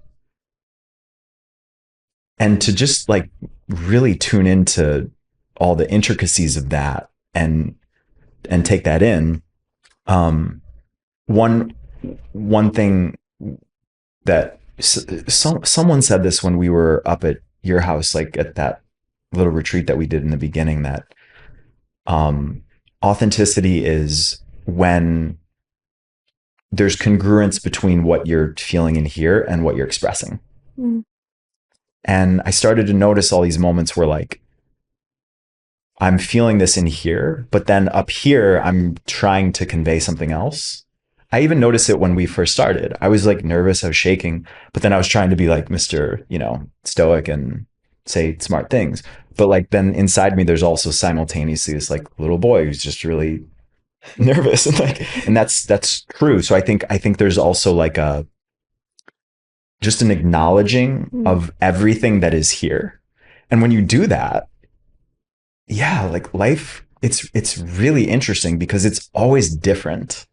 And to just like really tune into all the intricacies of that and take that in. One thing that someone said this when we were up at your house, like at that little retreat that we did in the beginning, that authenticity is when there's congruence between what you're feeling in here and what you're expressing. And I started to notice all these moments where like, I'm feeling this in here, but then up here, I'm trying to convey something else. I even noticed it when we first started. I was like nervous, I was shaking, but then I was trying to be like Mr., stoic and say smart things. But like then inside me, there's also simultaneously this like little boy who's just really nervous. And that's true. So I think there's also like just an acknowledging of everything that is here. And when you do that, yeah, like life, it's really interesting because it's always different.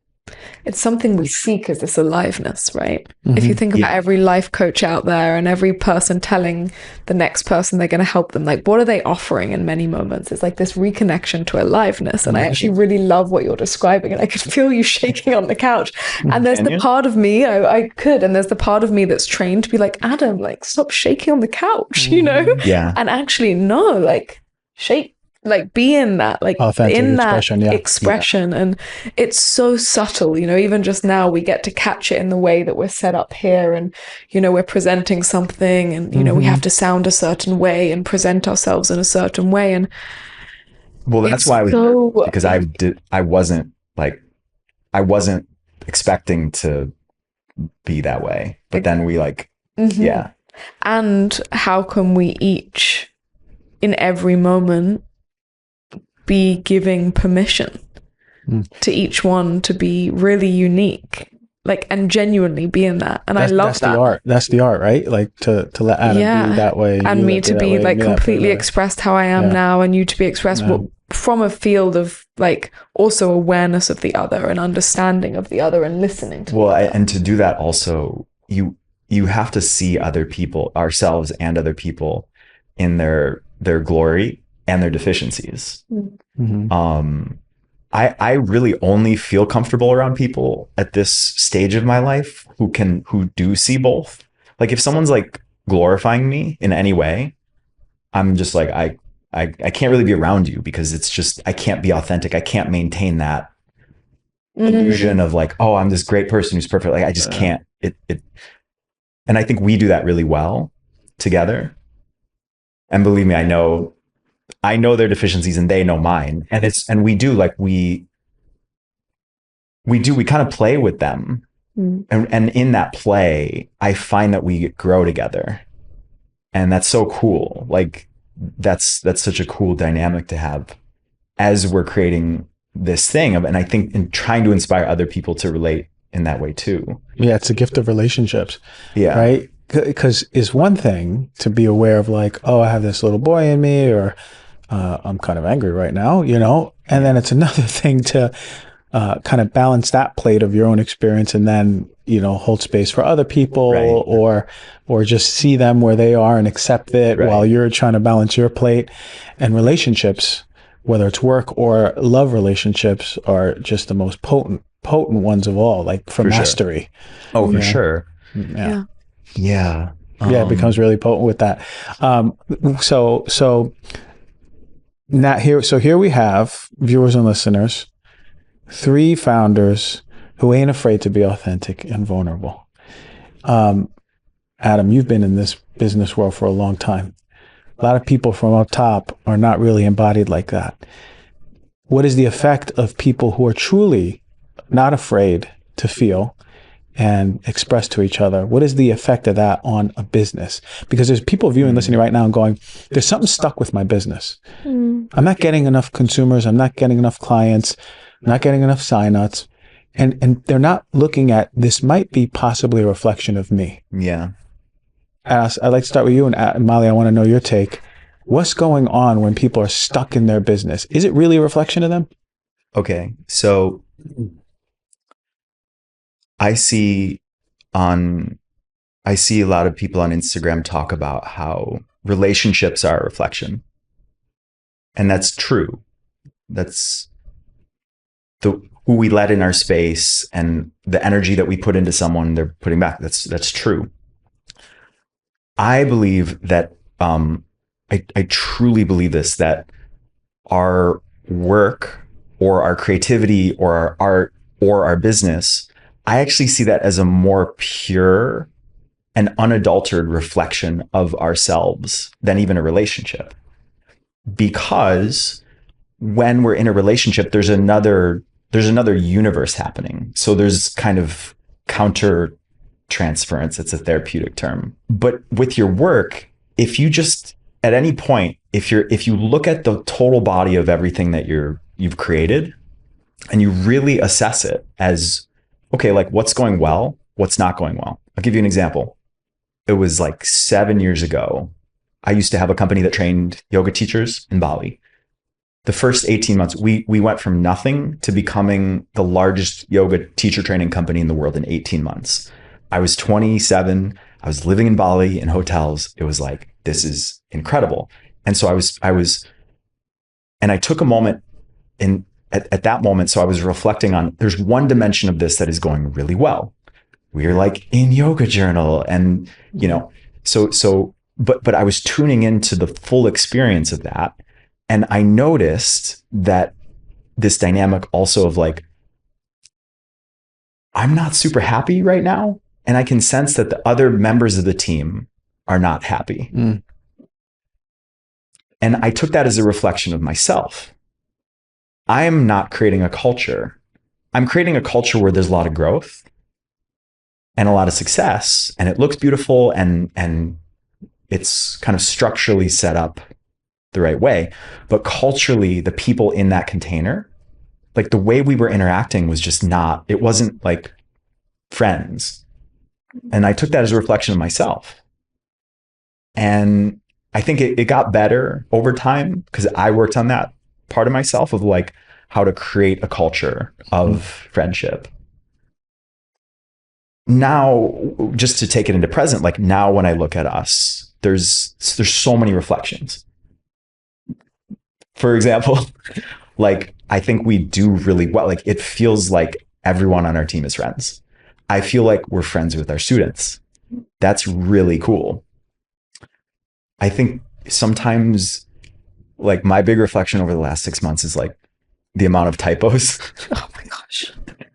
It's something we seek, is this aliveness, right? If you think about every life coach out there and every person telling the next person they're going to help them, like, what are they offering in many moments? It's like this reconnection to aliveness. And I actually really love what you're describing. And I could feel you shaking on the couch. And there's the part of me, and there's the part of me that's trained to be like, Adam, like, stop shaking on the couch, Yeah. And actually, no, like, shake. Like, be in that, like, authentic in that expression. And it's so subtle, even just now we get to catch it in the way that we're set up here, and we're presenting something, and we have to sound a certain way and present ourselves in a certain way. And well, that's why because I wasn't expecting to be that way, but then we yeah. And how can we each in every moment be giving permission to each one to be really unique, like, and genuinely be in that. And I love that's that. the art. That's the art, right? Like to let Adam be that way, and me to be like completely expressed how I am now, and you to be expressed from a field of like also awareness of the other and understanding of the other and listening to and to do that also, you have to see other people, ourselves and other people, in their glory and their deficiencies. I really only feel comfortable around people at this stage of my life who do see both. Like if someone's like glorifying me in any way, I'm just like, I can't really be around you, because it's just, I can't be authentic. I can't maintain that illusion of like, oh, I'm this great person who's perfect. Like I just can't. And I think we do that really well together. And believe me, I know their deficiencies and they know mine. And we do like, we kind of play with them. And in that play, I find that we grow together. And that's so cool. Like that's such a cool dynamic to have as we're creating this thing. And I think in trying to inspire other people to relate in that way too. Yeah, it's a gift of relationships. Yeah. Right? Because it's one thing to be aware of like, oh, I have this little boy in me, or I'm kind of angry right now, and then it's another thing to kind of balance that plate of your own experience, and then hold space for other people, or just see them where they are and accept it while you're trying to balance your plate. And relationships, whether it's work or love relationships, are just the most potent ones of all, like for mastery. Sure. Oh, for sure. Yeah. It becomes really potent with that. So now here we have, viewers and listeners, 3 founders who ain't afraid to be authentic and vulnerable. Adam, you've been in this business world for a long time. A lot of people from up top are not really embodied like that. What is the effect of people who are truly not afraid to feel and express to each other? What is the effect of that on a business? Because there's people viewing, listening right now and going, there's something stuck with my business. I'm not getting enough consumers. I'm not getting enough clients. I'm not getting enough signups. And they're not looking at, this might be possibly a reflection of me. Yeah. I'd like to start with you, and Molly, I want to know your take. What's going on when people are stuck in their business? Is it really a reflection of them? Okay. So I see a lot of people on Instagram talk about how relationships are a reflection. And that's true. That's who we let in our space, and the energy that we put into someone, they're putting back. That's true. I believe that, I truly believe this, that our work or our creativity or our art or our business, I actually see that as a more pure and unadulterated reflection of ourselves than even a relationship. Because when we're in a relationship, there's another universe happening. So there's kind of counter transference. It's a therapeutic term. But with your work, if you just, at any point, if you look at the total body of everything that you've created, and you really assess it as, okay, like what's going well, what's not going well. I'll give you an example. It was like 7 years ago. I used to have a company that trained yoga teachers in Bali. The first 18 months, we went from nothing to becoming the largest yoga teacher training company in the world in 18 months. I was 27. I was living in Bali in hotels. It was like, this is incredible. And so and I took a moment at that moment. So I was reflecting on, there's one dimension of this that is going really well. We're like in Yoga Journal, and but I was tuning into the full experience of that. And I noticed that this dynamic also of like, I'm not super happy right now. And I can sense that the other members of the team are not happy. And I took that as a reflection of myself. I am not creating a culture. I'm creating a culture where there's a lot of growth and a lot of success, and it looks beautiful, and it's kind of structurally set up the right way. But culturally, the people in that container, like the way we were interacting was just not, it wasn't like friends. And I took that as a reflection of myself. And I think it got better over time because I worked on that part of myself of like how to create a culture of friendship. Now, just to take it into present, like now when I look at us, there's so many reflections. For example, like I think we do really well. Like it feels like everyone on our team is friends. I feel like we're friends with our students. That's really cool. I think sometimes like my big reflection over the last 6 months is like the amount of typos. Oh my gosh.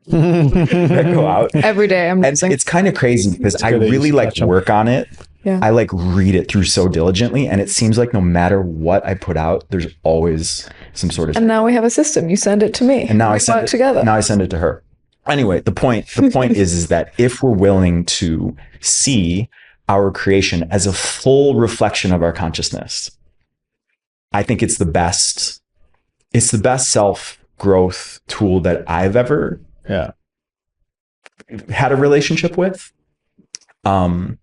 that go out Every day. And it's kind of crazy because I really like work on it. Yeah. I like read it through so diligently. And it seems like no matter what I put out, there's always some sort of. And now we have a system. You send it to me. And now we work together. Now I send it to her. Anyway, the point is that if we're willing to see our creation as a full reflection of our consciousness, I think it's the best self-growth tool that I've ever had a relationship with. And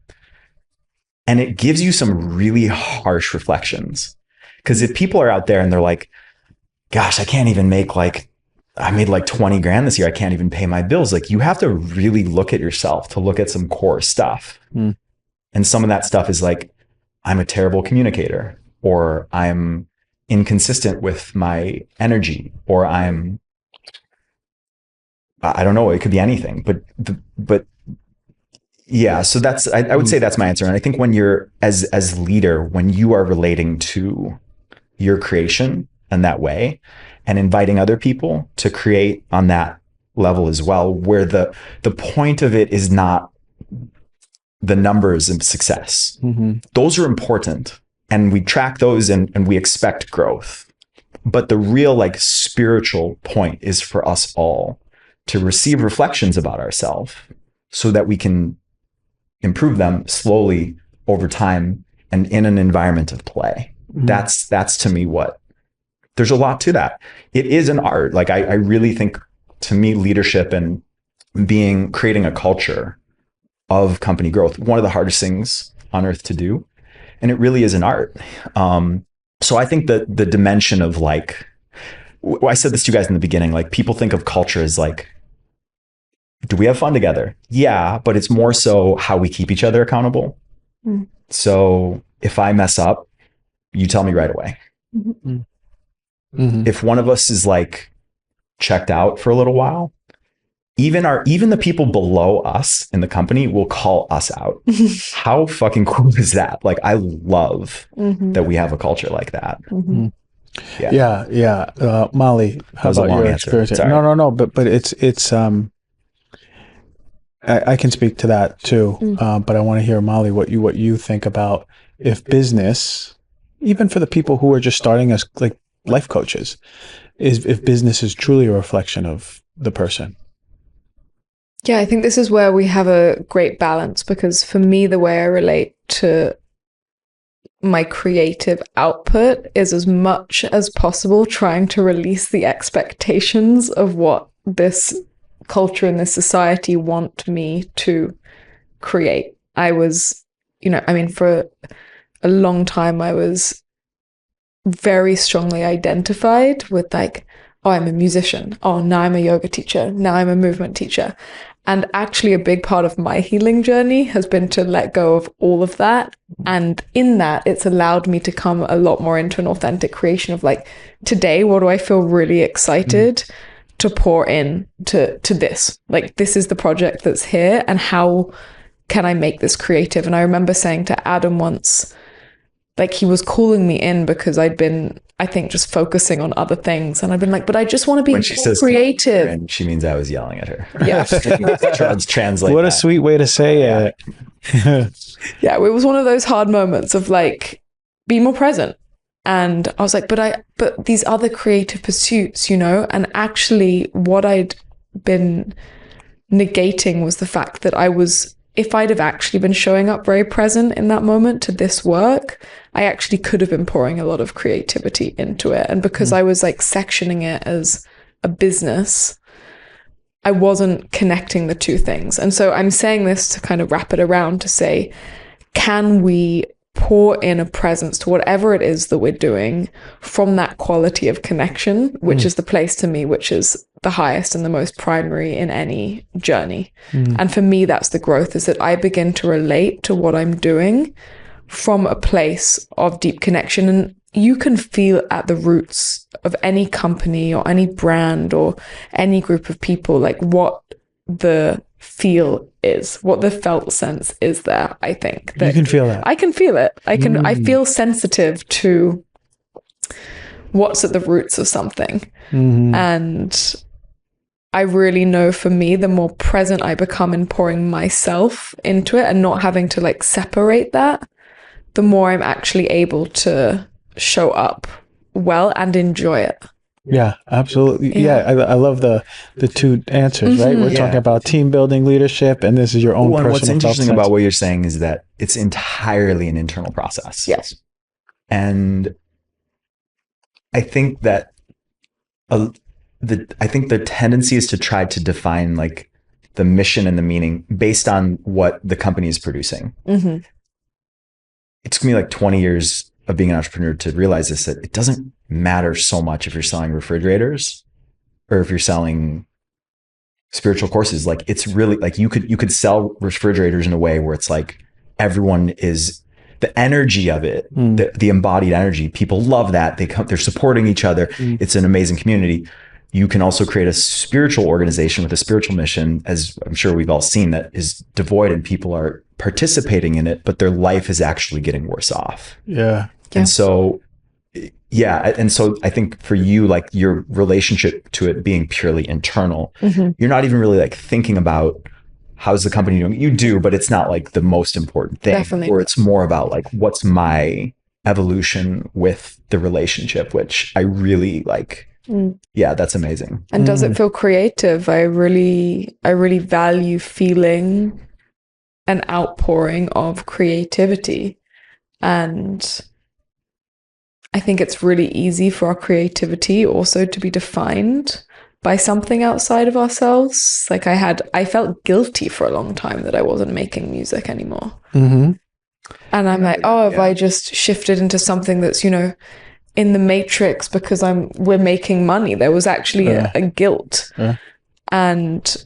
it gives you some really harsh reflections. Because if people are out there and they're like, gosh, I can't even make I made like 20 grand this year. I can't even pay my bills. Like you have to really look at yourself to look at some core stuff. And some of that stuff is like, I'm a terrible communicator, or I'm inconsistent with my energy, or I don't know, it could be anything, but yeah, so that's, I would say that's my answer. And I think when you're as leader, when you are relating to your creation in that way and inviting other people to create on that level as well, where the point of it is not the numbers of success. Those are important and we track those and we expect growth. But the real like spiritual point is for us all to receive reflections about ourselves so that we can improve them slowly over time and in an environment of play. That's to me there's a lot to that. It is an art. Like I really think, to me, leadership and creating a culture of company growth, one of the hardest things on earth to do. And it really is an art. So I think that the dimension of like, I said this to you guys in the beginning, like people think of culture as like, do we have fun together? Yeah, but it's more so how we keep each other accountable. So if I mess up, you tell me right away. If one of us is like checked out for a little while, even the people below us in the company will call us out. How fucking cool is that? Like, I love that we have a culture like that. Yeah. Molly, how about your experience? No. But it's I can speak to that too. But I want to hear, Molly, what you think about if business, even for the people who are just starting as like life coaches, if business is truly a reflection of the person. Yeah, I think this is where we have a great balance, because for me, the way I relate to my creative output is as much as possible trying to release the expectations of what this culture and this society want me to create. I was, for a long time, I was very strongly identified with like, oh, I'm a musician. Oh, now I'm a yoga teacher. Now I'm a movement teacher. And actually a big part of my healing journey has been to let go of all of that. And in that, it's allowed me to come a lot more into an authentic creation of like, today, what do I feel really excited to pour in to this? Like, this is the project that's here, and how can I make this creative? And I remember saying to Adam once, like, he was calling me in because I'd been, I think, just focusing on other things. And I've been like, but I just want to be when she says creative. And she means I was yelling at her. Yeah. Translate what a sweet way to say it. Yeah, it was one of those hard moments of like, be more present. And I was like, but these other creative pursuits, and actually what I'd been negating was the fact that I was if I'd have actually been showing up very present in that moment to this work, I actually could have been pouring a lot of creativity into it. And because I was like sectioning it as a business, I wasn't connecting the two things. And so I'm saying this to kind of wrap it around to say, can we pour in a presence to whatever it is that we're doing from that quality of connection, which is the place to me, which is the highest and the most primary in any journey. And for me, that's the growth, is that I begin to relate to what I'm doing from a place of deep connection. And you can feel at the roots of any company or any brand or any group of people, like what the feel is, what the felt sense is there. I think that you can feel that. I can feel it. I feel sensitive to what's at the roots of something. And I really know for me, the more present I become in pouring myself into it and not having to like separate that, the more I'm actually able to show up well and enjoy it. Yeah, absolutely. Yeah, I love the two answers, right? We're talking about team building, leadership, and this is your own personal. What's interesting about what you're saying is that it's entirely an internal process. Yes. And I think that the tendency is to try to define like the mission and the meaning based on what the company is producing. It took me like 20 years of being an entrepreneur to realize this, that it doesn't matter so much if you're selling refrigerators or if you're selling spiritual courses. Like it's really like you could sell refrigerators in a way where it's like everyone is, the energy of it, the embodied energy, people love that. They're supporting each other. It's an amazing community. You can also create a spiritual organization with a spiritual mission, as I'm sure we've all seen, that is devoid and people are participating in it, but their life is actually getting worse off. Yeah. And so, and so I think for you, like your relationship to it being purely internal, you're not even really like thinking about how's the company doing. You do, but it's not like the most important thing. Definitely. Or it's more about like, what's my evolution with the relationship, which I really like. Yeah, that's amazing. And does it feel creative? I really value feeling an outpouring of creativity. And I think it's really easy for our creativity also to be defined by something outside of ourselves. Like I felt guilty for a long time that I wasn't making music anymore. And I'm like, have I just shifted into something that's, in the matrix because we're making money? There was actually a guilt. And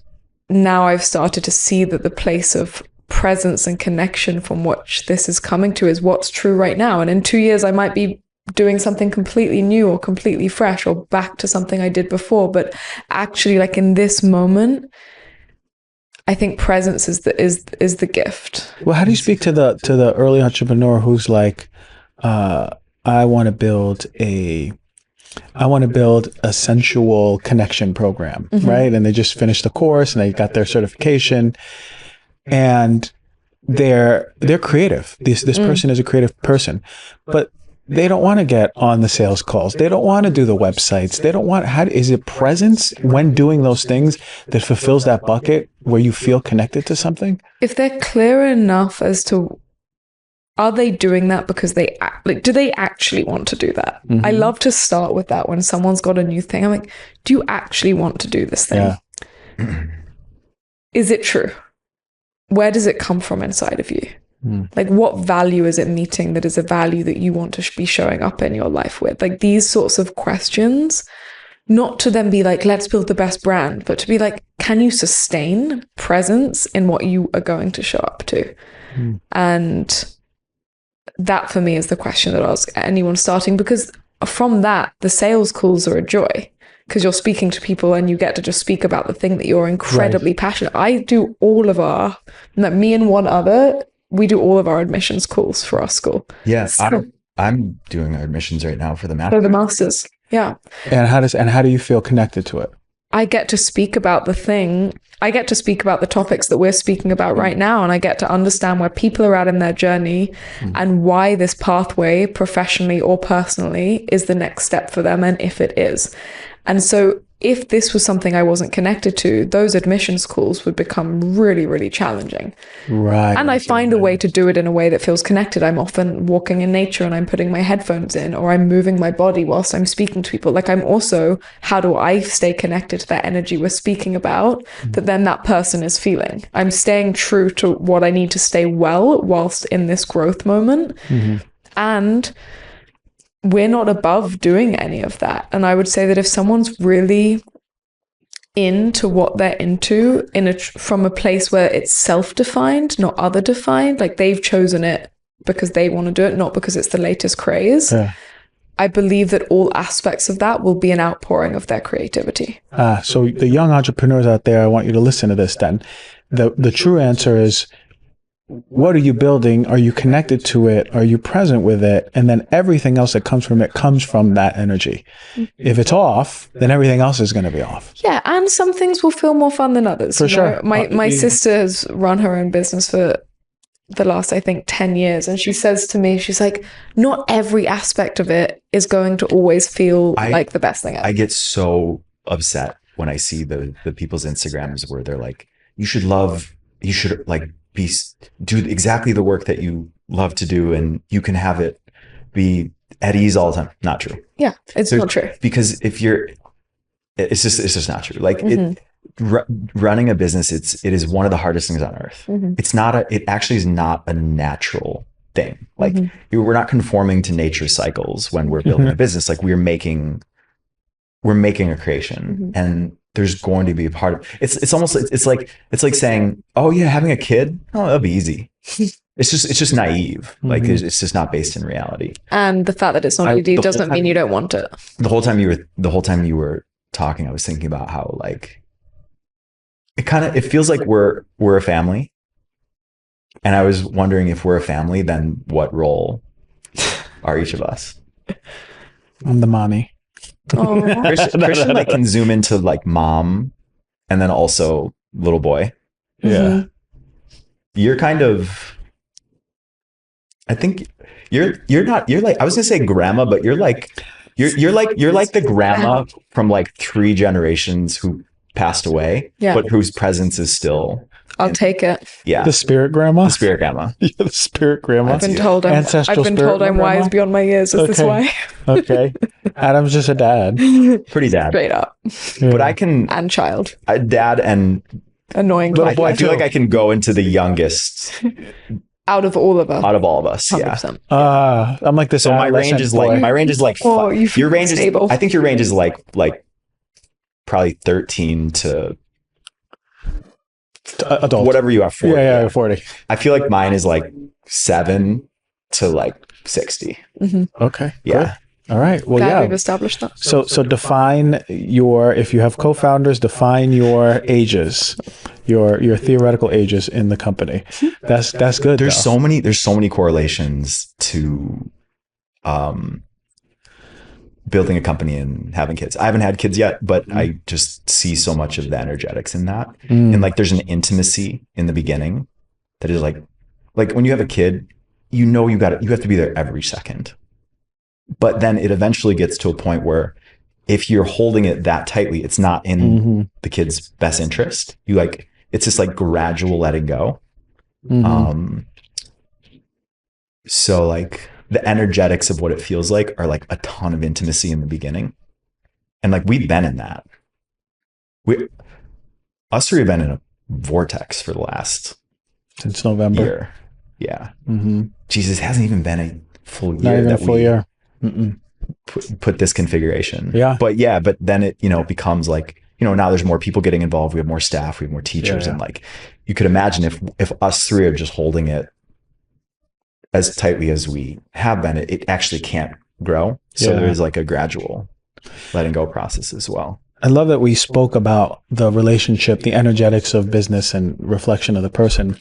now I've started to see that the place of presence and connection from which this is coming to is what's true right now. And in 2 years, I might be doing something completely new or completely fresh or back to something I did before. But actually, like in this moment, I think presence is the gift. Well, how do you speak to the early entrepreneur who's like, I want to build a sensual connection program, right? And they just finished the course and they got their certification, and they're creative. This person is a creative person, but they don't want to get on the sales calls. They don't want to do the websites. They don't want, is it presence when doing those things that fulfills that bucket where you feel connected to something? If they're clear enough as to, are they doing that because do they actually want to do that? I love to start with that when someone's got a new thing. I'm like, do you actually want to do this thing? Yeah. Is it true? Where does it come from inside of you? Like, what value is it meeting that is a value that you want to be showing up in your life with? Like these sorts of questions, not to then be like, let's build the best brand, but to be like, can you sustain presence in what you are going to show up to? And that for me is the question that I ask anyone starting, because from that, the sales calls are a joy. Because you're speaking to people and you get to just speak about the thing that you're incredibly passionate. I do all of me and one other, we do all of our admissions calls for our school. Yes, so, I'm doing our admissions right now for the masters. For the masters, yeah. And how do you feel connected to it? I get to speak about the thing. I get to speak about the topics that we're speaking about right now, and I get to understand where people are at in their journey and why this pathway, professionally or personally, is the next step for them, and if it is. And so if this was something I wasn't connected to, those admissions calls would become really, really challenging. Right. And I find a way to do it in a way that feels connected. I'm often walking in nature and I'm putting my headphones in, or I'm moving my body whilst I'm speaking to people. Like, I'm also, how do I stay connected to that energy we're speaking about that then that person is feeling? I'm staying true to what I need to stay well whilst in this growth moment. And we're not above doing any of that. And I would say that if someone's really into what they're into from a place where it's self-defined, not other defined, like they've chosen it because they want to do it, not because it's the latest craze. Yeah. I believe that all aspects of that will be an outpouring of their creativity. So the young entrepreneurs out there, I want you to listen to this then. The true answer is, what are you building? Are you connected to it? Are you present with it? And then everything else that comes from it comes from that energy. If it's off, then everything else is going to be off. Yeah, and some things will feel more fun than others. For sure. My sister has run her own business for the last, I think, 10 years. And she says to me, she's like, not every aspect of it is going to always feel like the best thing ever. I get so upset when I see the people's Instagrams where they're like, you should like do exactly the work that you love to do, and you can have it be at ease all the time. Not true. Yeah, it's not true. Because it's just not true. Like running a business, it is one of the hardest things on earth. It actually is not a natural thing. Like we're not conforming to nature's cycles when we're building a business. Like we're making a creation, and there's going to be a part of it's almost it's like saying, oh yeah, having a kid, oh, that'll be easy. It's just naive. Like it's just not based in reality. And the fact that it's not easy doesn't mean you don't want it. The whole time you were talking, I was thinking about how like it feels like we're a family. And I was wondering, if we're a family, then what role are each of us? I'm the mommy. Christian like can zoom into like mom and then also little boy. Yeah. You're kind of, I think you're like, I was gonna say grandma, but you're like the grandma from like 3 generations who passed away, but whose presence is still. I'll take it. Yeah. The spirit grandma? The spirit grandma. Yeah, the spirit grandma. I've been told I'm wise beyond my years. Is this why? Okay. Adam's just a dad. Pretty dad. Straight up. Yeah. But I can... And child. Dad and... Annoying. I feel like I can go into the youngest... Out of all of us. 100%. Yeah. I'm like this. So my range is like... Oh, your range is stable. I think your range is like probably 13 to... adult, whatever you are, 40. Yeah, 40. I feel like mine is like 7 to like 60. Okay. Yeah. Good. All right. Well, Glad we've established that. So define if you have co-founders, define your ages, your theoretical ages in the company. That's good. There's so many correlations to building a company and having kids. I haven't had kids yet, but I just see so much of the energetics in that. And like there's an intimacy in the beginning that is like when you have a kid, you have to be there every second. But then it eventually gets to a point where if you're holding it that tightly, it's not in the kid's best interest. It's just like gradual letting go. So like the energetics of what it feels like are like a ton of intimacy in the beginning. And like, we've been in that. Us three have been in a vortex for the last... Since November. Year. Yeah. Jesus, it hasn't even been a full year. Not even a full year. Put this configuration. Yeah. But then it, becomes like, now there's more people getting involved. We have more staff, we have more teachers. And like, you could imagine if us three are just holding it as tightly as we have been, it actually can't grow. So there is like a gradual letting go process as well. I love that we spoke about the relationship, the energetics of business and reflection of the person.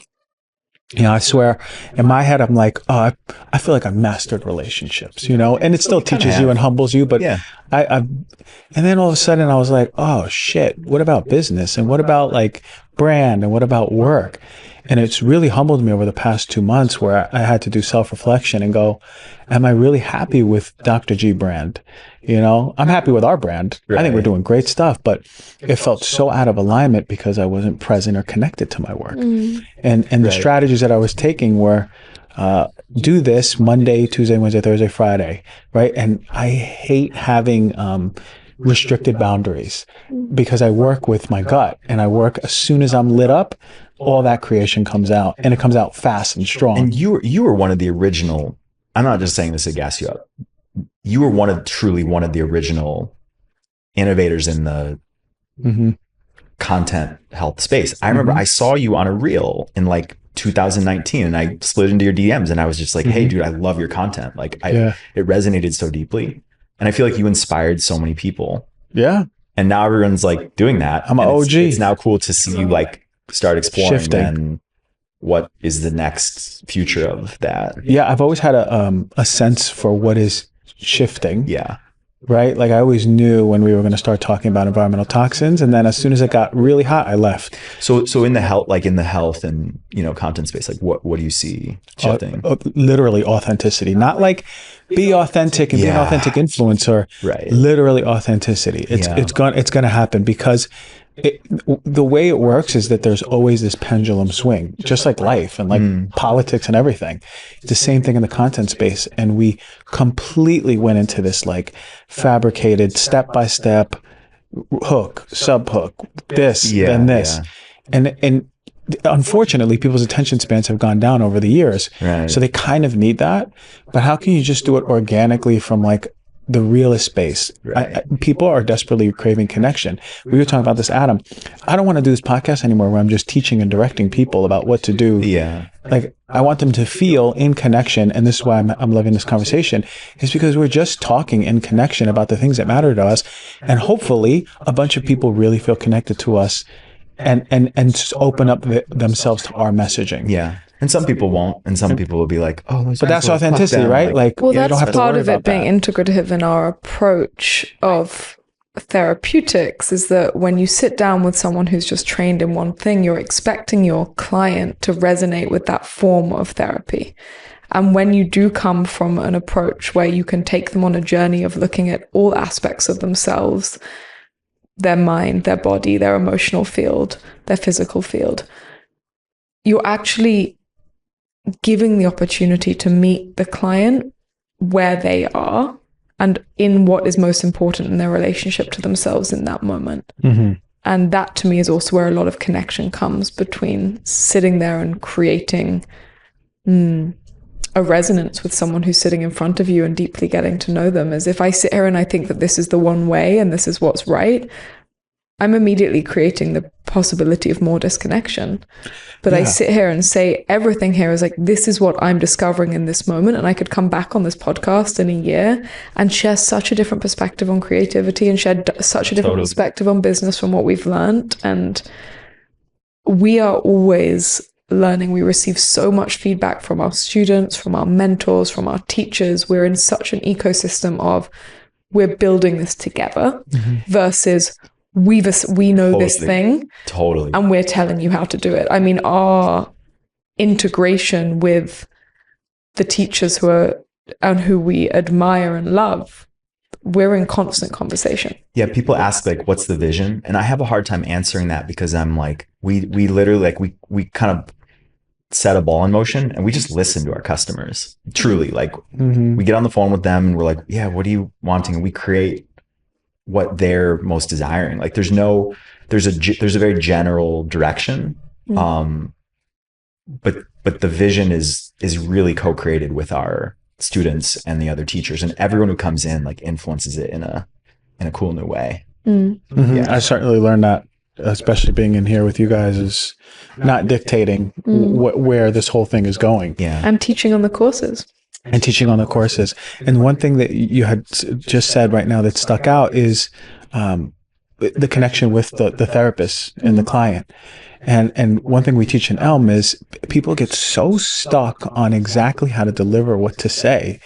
I swear in my head, I'm like, oh, I feel like I've mastered relationships, and it still teaches you and humbles you. But and then all of a sudden I was like, oh shit, what about business? And what about like brand and what about work? And it's really humbled me over the past 2 months where I had to do self-reflection and go, am I really happy with DrG brand? You know, I'm happy with our brand. Right. I think we're doing great stuff, but it felt so out of alignment because I wasn't present or connected to my work. And the Right. strategies that I was taking were, do this Monday, Tuesday, Wednesday, Thursday, Friday, right? And I hate having restricted boundaries because I work with my gut and I work as soon as I'm lit up, all that creation comes out and it comes out fast and strong. And you were one of the original, I'm not just saying this to gas you up. You were truly one of the original innovators in the content health space. I remember I saw you on a reel in like 2019 and I slid into your DMs and I was just like, hey dude, I love your content. Like it resonated so deeply. And I feel like you inspired so many people. Yeah. And now everyone's like doing that. I'm an OG. It's now cool to see you like start exploring Shifting. and what is the next future of that. Yeah. I've always had a sense for what is shifting. Yeah. Right? Like I always knew when we were going to start talking about environmental toxins. And then as soon as it got really hot, I left. So in the health and, you know, content space, like what do you see shifting? Literally authenticity, not like be authentic and be an authentic influencer. Right. Literally authenticity. It's going to happen because the way it works is that there's always this pendulum swing, just like life and like politics and everything. It's the same thing in the content space. And we completely went into this like fabricated step-by-step hook, sub-hook, this, then this. And unfortunately, people's attention spans have gone down over the years. Right. So they kind of need that. But how can you just do it organically from like the realist space? Right. People are desperately craving connection. We were talking about this, Adam. I don't want to do this podcast anymore where I'm just teaching and directing people about what to do. Yeah. Like I want them to feel in connection. And this is why I'm loving this conversation, is because we're just talking in connection about the things that matter to us. And hopefully a bunch of people really feel connected to us and just open up themselves to our messaging. Yeah. And some people won't, and some people will be like, "Oh, but that's authenticity, right?" Like, well, you that's don't have to part worry of it about being that. integrative in our approach of therapeutics. Is that when you sit down with someone who's just trained in one thing, you're expecting your client to resonate with that form of therapy. And when you do come from an approach where you can take them on a journey of looking at all aspects of themselves, their mind, their body, their emotional field, their physical field, you're actually giving the opportunity to meet the client where they are and in what is most important in their relationship to themselves in that moment. And that to me is also where a lot of connection comes between sitting there and creating a resonance with someone who's sitting in front of you and deeply getting to know them. As if I sit here and I think that this is the one way and this is what's right, I'm immediately creating the possibility of more disconnection. But I sit here and say everything here is like, this is what I'm discovering in this moment. And I could come back on this podcast in a year and share such a different perspective on creativity and share such a different perspective on business from what we've learned. And we are always learning. We receive so much feedback from our students, from our mentors, from our teachers. We're in such an ecosystem of we're building this together versus we know this thing and we're telling you how to do it. I mean, our integration with the teachers who we admire and love, we're in constant conversation. Yeah, people ask like, what's the vision? And I have a hard time answering that because I'm like, we literally like we kind of set a ball in motion and we just listen to our customers. Truly, like we get on the phone with them and we're like, yeah, what are you wanting? And we create what they're most desiring. Like there's a very general direction. But the vision is really co-created with our students and the other teachers, and everyone who comes in like influences it in a cool new way. I certainly learned that, especially being in here with you guys, is not dictating where this whole thing is going. And teaching on the courses. And one thing that you had just said right now that stuck out is the connection with the therapist and the client. And one thing we teach in Elm is people get so stuck on exactly how to deliver what to say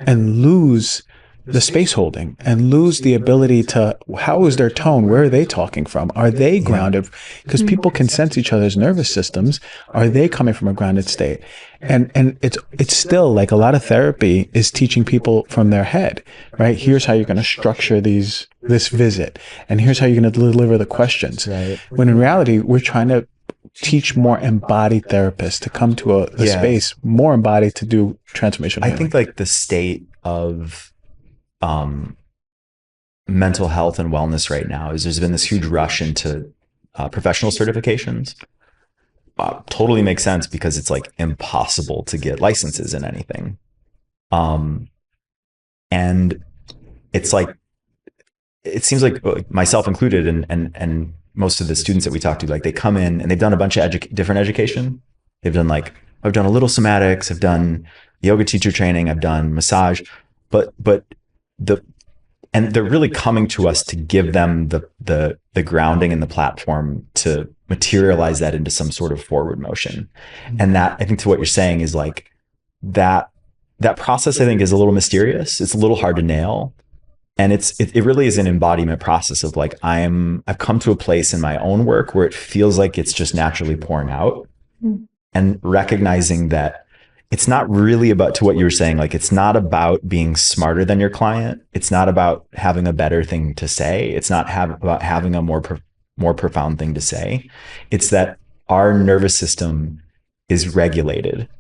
and lose the space holding and lose the ability to, how is their tone? Where are they talking from? Are they grounded? Because people can sense each other's nervous systems. Are they coming from a grounded state? And it's still like a lot of therapy is teaching people from their head, right? Here's how you're going to structure this visit, and here's how you're going to deliver the questions. Right. When in reality, we're trying to teach more embodied therapists to come to a space more embodied to do transformational healing. I think like the state of mental health and wellness right now is there's been this huge rush into professional certifications. Totally makes sense because it's like impossible to get licenses in anything. And it's like, it seems like myself included and most of the students that we talk to, like they come in and they've done a bunch of different education. They've done like, I've done a little somatics, I've done yoga teacher training, I've done massage, but they're really coming to us to give them the grounding and the platform to materialize that into some sort of forward motion. And that, I think, to what you're saying is like that process, I think, is a little mysterious. It's a little hard to nail. And it really is an embodiment process of like, I've come to a place in my own work where it feels like it's just naturally pouring out, and recognizing that it's not really about, to what you were saying, like, it's not about being smarter than your client. It's not about having a better thing to say. It's not about having a more profound thing to say. It's that our nervous system is regulated.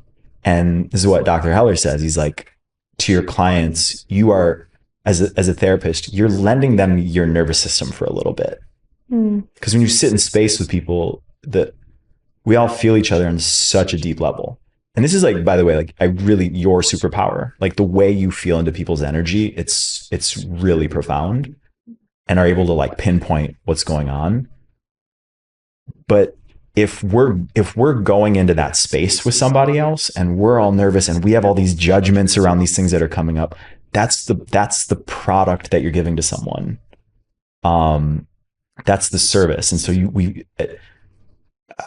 And this is what Dr. Heller says. He's like, to your clients, you are, as a therapist, you're lending them your nervous system for a little bit. Because when you sit in space with people, that we all feel each other on such a deep level. And this is like, by the way, like your superpower, like the way you feel into people's energy, it's really profound, and are able to like pinpoint what's going on. But if we're going into that space with somebody else and we're all nervous and we have all these judgments around these things that are coming up, that's the product that you're giving to someone. That's the service. And so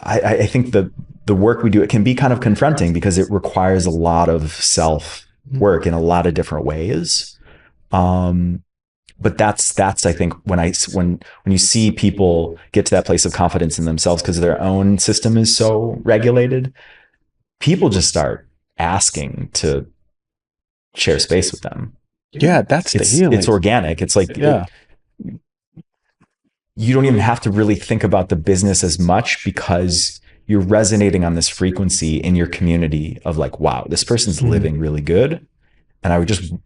I think the work we do, it can be kind of confronting because it requires a lot of self work in a lot of different ways. But that's I think when you see people get to that place of confidence in themselves because their own system is so regulated, people just start asking to share space with them. Yeah, that's the healing. It's organic. It's like, you don't even have to really think about the business as much because you're resonating on this frequency in your community of like, wow, this person's living really good. And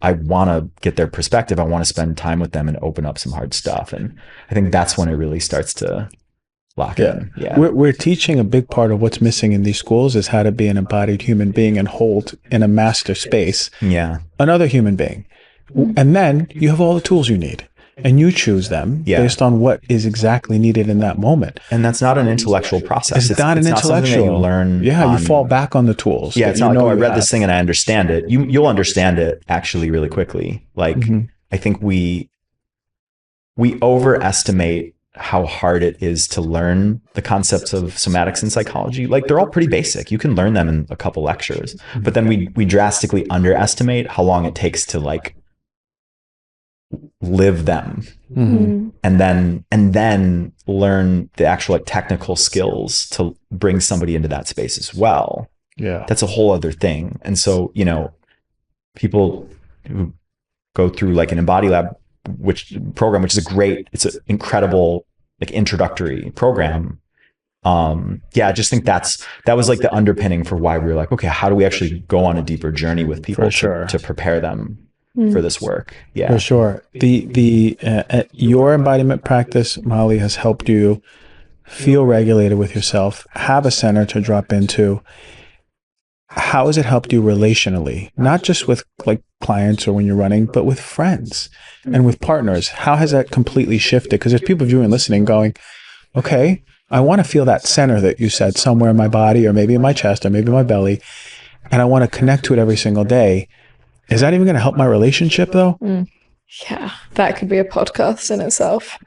I want to get their perspective. I want to spend time with them and open up some hard stuff. And I think that's when it really starts to lock in. Yeah. We're teaching a big part of what's missing in these schools is how to be an embodied human being and hold in a master space another human being. And then you have all the tools you need. And you choose them based on what is exactly needed in that moment. And that's not an intellectual process. It's not an intellectual. You learn. You fall back on the tools. Yeah, it's not like, oh, I read this thing and I understand it. You'll understand it actually really quickly. Like, I think we overestimate how hard it is to learn the concepts of somatics and psychology. Like, they're all pretty basic. You can learn them in a couple lectures. But then we drastically underestimate how long it takes to like live them, and then learn the actual like technical skills to bring somebody into that space as well. Yeah, that's a whole other thing. And so, people who go through like an Embodied Lab program, which is it's an incredible like introductory program. I just think that was like the underpinning for why we were like, okay, how do we actually go on a deeper journey with people to prepare them for this work? Yeah, for sure. Your embodiment practice, Molly, has helped you feel regulated with yourself, have a center to drop into. How has it helped you relationally, not just with like clients or when you're running, but with friends and with partners? How has that completely shifted? Because there's people viewing and listening going, okay, I want to feel that center that you said somewhere in my body or maybe in my chest or maybe in my belly, and I want to connect to it every single day. Is that even going to help my relationship though? Yeah, that could be a podcast in itself.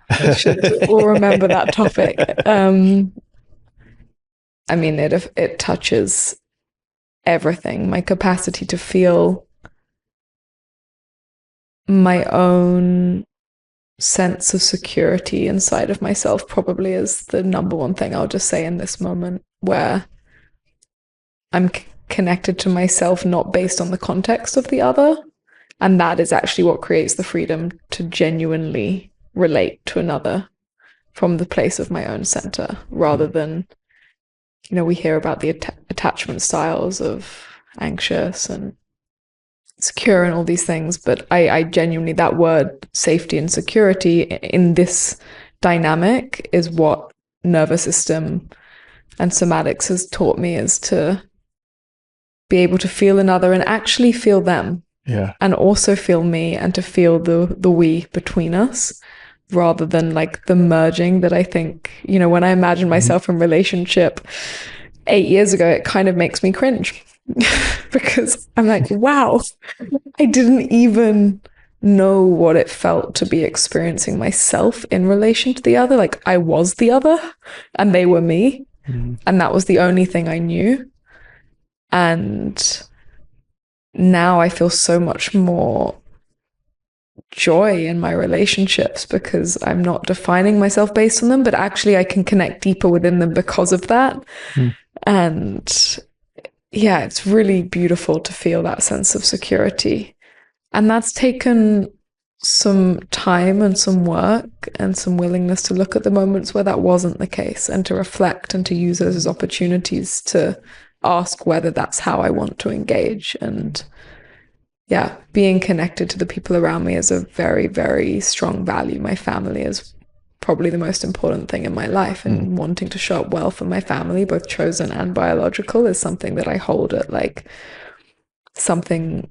We'll remember that topic. I mean, it touches everything. My capacity to feel my own sense of security inside of myself probably is the number one thing I'll just say in this moment, where I'm connected to myself not based on the context of the other. And that is actually what creates the freedom to genuinely relate to another from the place of my own center, rather than, we hear about the attachment styles of anxious and secure and all these things, but I genuinely, that word safety and security in this dynamic is what nervous system and somatics has taught me, is to be able to feel another and actually feel them. Yeah. And also feel me, and to feel the we between us, rather than like the merging that I think, when I imagine myself in relationship 8 years ago, it kind of makes me cringe because I'm like, wow, I didn't even know what it felt to be experiencing myself in relation to the other. Like, I was the other and they were me. And that was the only thing I knew. And now I feel so much more joy in my relationships because I'm not defining myself based on them, but actually I can connect deeper within them because of that. And yeah, it's really beautiful to feel that sense of security. And that's taken some time and some work and some willingness to look at the moments where that wasn't the case, and to reflect and to use those as opportunities to ask whether that's how I want to engage. And yeah, being connected to the people around me is a very, very strong value. My family is probably the most important thing in my life, and wanting to show up well for my family, both chosen and biological, is something that I hold at like something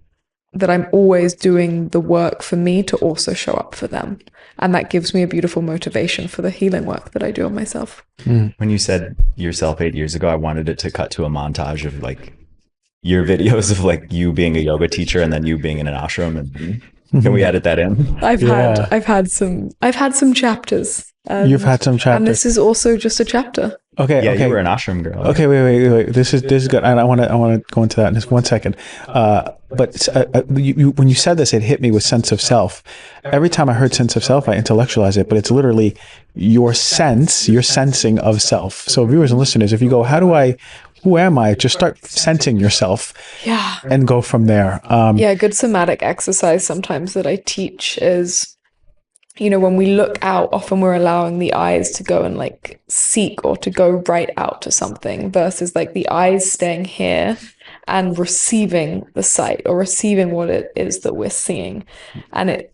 that I'm always doing the work for me to also show up for them. And that gives me a beautiful motivation for the healing work that I do on myself. When you said yourself 8 years ago, I wanted it to cut to a montage of like your videos of like you being a yoga teacher and then you being in an ashram, and can we edit that in? I've had some chapters. You've had some chapters. And this is also just a chapter. Okay. Yeah, okay. you were an ashram girl. Right? Okay, wait. This is good. And I want to go into that in just 1 second. But when you said this, it hit me with sense of self. Every time I heard sense of self, I intellectualize it, but it's literally your sensing of self. So viewers and listeners, if you go, who am I? Just start sensing yourself. Yeah. And go from there. A good somatic exercise sometimes that I teach is, when we look out, often we're allowing the eyes to go and like seek or to go right out to something, versus like the eyes staying here and receiving the sight or receiving what it is that we're seeing. And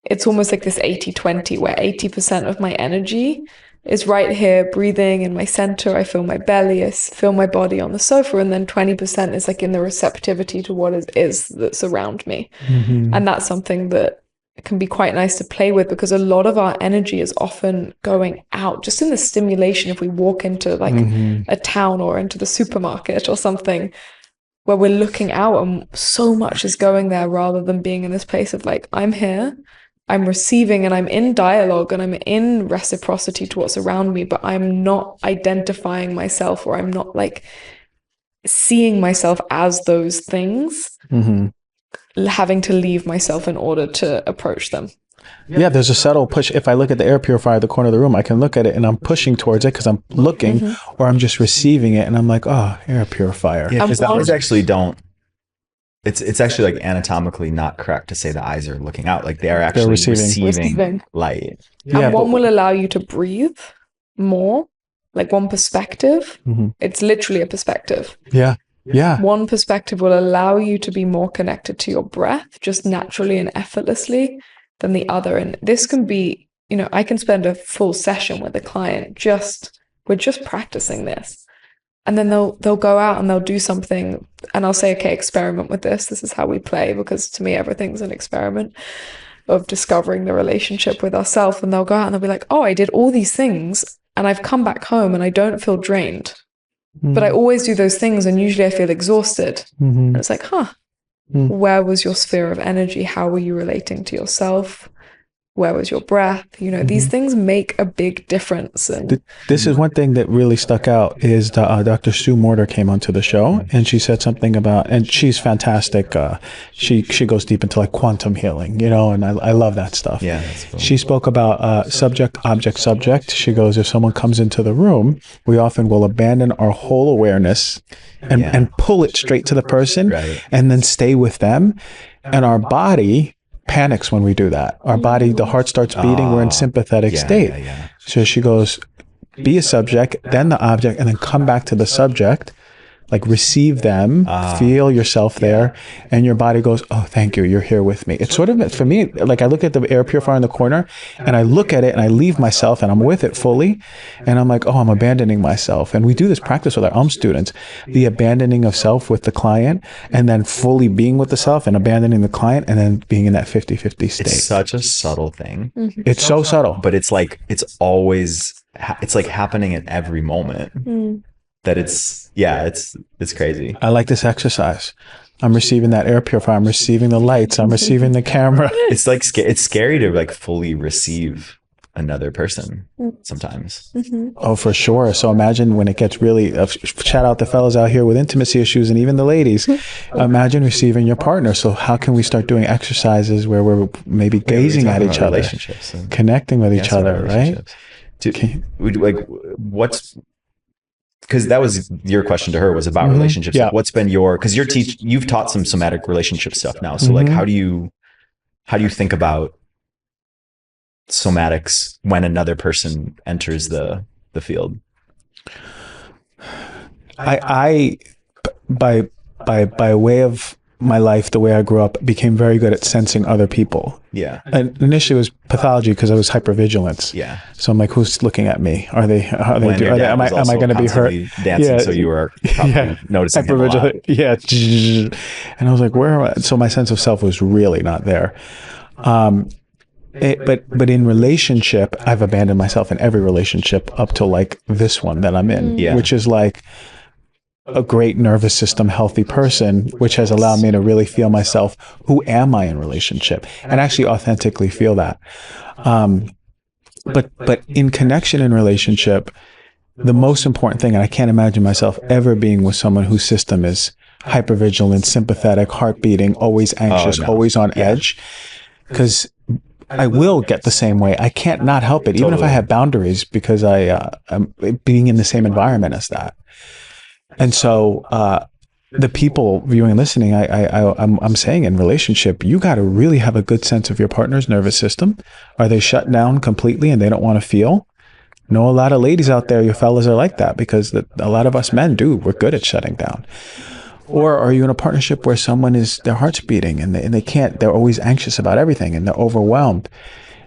it's almost like this 80-20, where 80% of my energy is right here, breathing in my center. I feel my belly, I feel my body on the sofa. And then 20% is like in the receptivity to what is that's around me. And that's something that can be quite nice to play with, because a lot of our energy is often going out just in the stimulation. If we walk into like a town or into the supermarket or something, where we're looking out and so much is going there, rather than being in this place of like, I'm here, I'm receiving, and I'm in dialogue and I'm in reciprocity to what's around me, but I'm not identifying myself, or I'm not like seeing myself as those things, having to leave myself in order to approach them. Yeah, there's a subtle push. If I look at the air purifier at the corner of the room, I can look at it and I'm pushing towards it because I'm looking, or I'm just receiving it and I'm like, oh, air purifier. Yeah, because the eyes actually don't. It's actually like anatomically not correct to say the eyes are looking out. Like they're actually receiving light. And one will allow you to breathe more, like one perspective. It's literally a perspective. Yeah. One perspective will allow you to be more connected to your breath, just naturally and effortlessly, than the other. And this can be, I can spend a full session with a client we're just practicing this. And then they'll go out and they'll do something, and I'll say, okay, experiment with this. This is how we play, because to me, everything's an experiment of discovering the relationship with ourselves. And they'll go out and they'll be like, oh, I did all these things and I've come back home and I don't feel drained. But I always do those things and usually I feel exhausted. And it's like, where was your sphere of energy? How were you relating to yourself? Where was your breath? You know, these things make a big difference. And this is one thing that really stuck out is Dr. Sue Morter came onto the show, and she said something about, and she's fantastic. She goes deep into like quantum healing, you know, and I love that stuff. Yeah, that's cool. She spoke about subject, object, subject. She goes, if someone comes into the room, we often will abandon our whole awareness and pull it straight to the person, and then stay with them. And our body panics when we do that. Our body, the heart starts beating. We're in sympathetic state. So she goes, be a subject, then the object, and then come back to the subject. Like receive them, feel yourself there, and your body goes, oh, thank you, you're here with me. It's sort of, for me, like I look at the air purifier in the corner, and I look at it, and I leave myself, and I'm with it fully, and I'm like, oh, I'm abandoning myself. And we do this practice with our students, the abandoning of self with the client, and then fully being with the self, and abandoning the client, and then being in that 50-50 state. It's such a subtle thing. It's so subtle. But it's like, it's always, it's like happening at every moment. That it's crazy. I like this exercise. I'm receiving that air purifier. I'm receiving the lights. I'm receiving the camera. It's like, it's scary to like fully receive another person sometimes. Oh, for sure. So imagine when it gets really, shout out the fellas out here with intimacy issues and even the ladies. Imagine receiving your partner. So how can we start doing exercises where we're maybe gazing at each other, connecting with each other, right? Like what's, because that was your question to her, was about relationships. Yeah. Like what's been because you've taught some somatic relationship stuff now. So like, how do you think about somatics when another person enters the field? I by way of my life, the way I grew up, became very good at sensing other people. Yeah. And initially it was pathology because I was hypervigilance. Yeah. So I'm like, who's looking at me? Am I going to be hurt? Dancing, so you were probably noticing him a lot. Yeah. And I was like, where am I? So my sense of self was really not there. But in relationship, I've abandoned myself in every relationship up till like this one that I'm in, which is like a great nervous system, healthy person, which has allowed me to really feel myself. Who am I in relationship? And actually authentically feel that. But in connection in relationship, the most important thing, and I can't imagine myself ever being with someone whose system is hypervigilant, sympathetic, heart beating, always anxious, always on edge, because I will get the same way. I can't not help it, even if I have boundaries, because I'm being in the same environment as that. And so the people viewing and listening, I'm saying in relationship, you got to really have a good sense of your partner's nervous system. Are they shut down completely and they don't want to feel? Know a lot of ladies out there, your fellas are like that, because a lot of us men we're good at shutting down. Or are you in a partnership where someone their heart's beating and they can't, they're always anxious about everything and they're overwhelmed?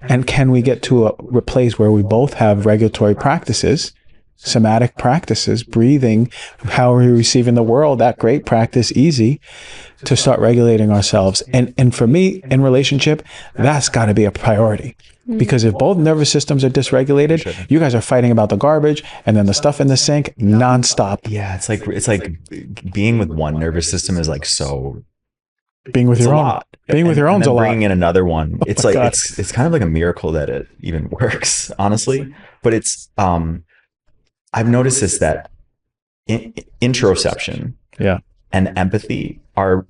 And can we get to a place where we both have regulatory practices, somatic practices, breathing, how are we receiving the world, that great practice, easy, to start regulating ourselves? And for me, in relationship, that's got to be a priority. Because if both nervous systems are dysregulated, you guys are fighting about the garbage and then the stuff in the sink nonstop. Yeah, it's like being with one nervous system is like so. Being with your own, being with your own is a lot. Bringing in another one, it's like it's kind of like a miracle that it even works, honestly. But it's I've noticed this, that interoception, and empathy are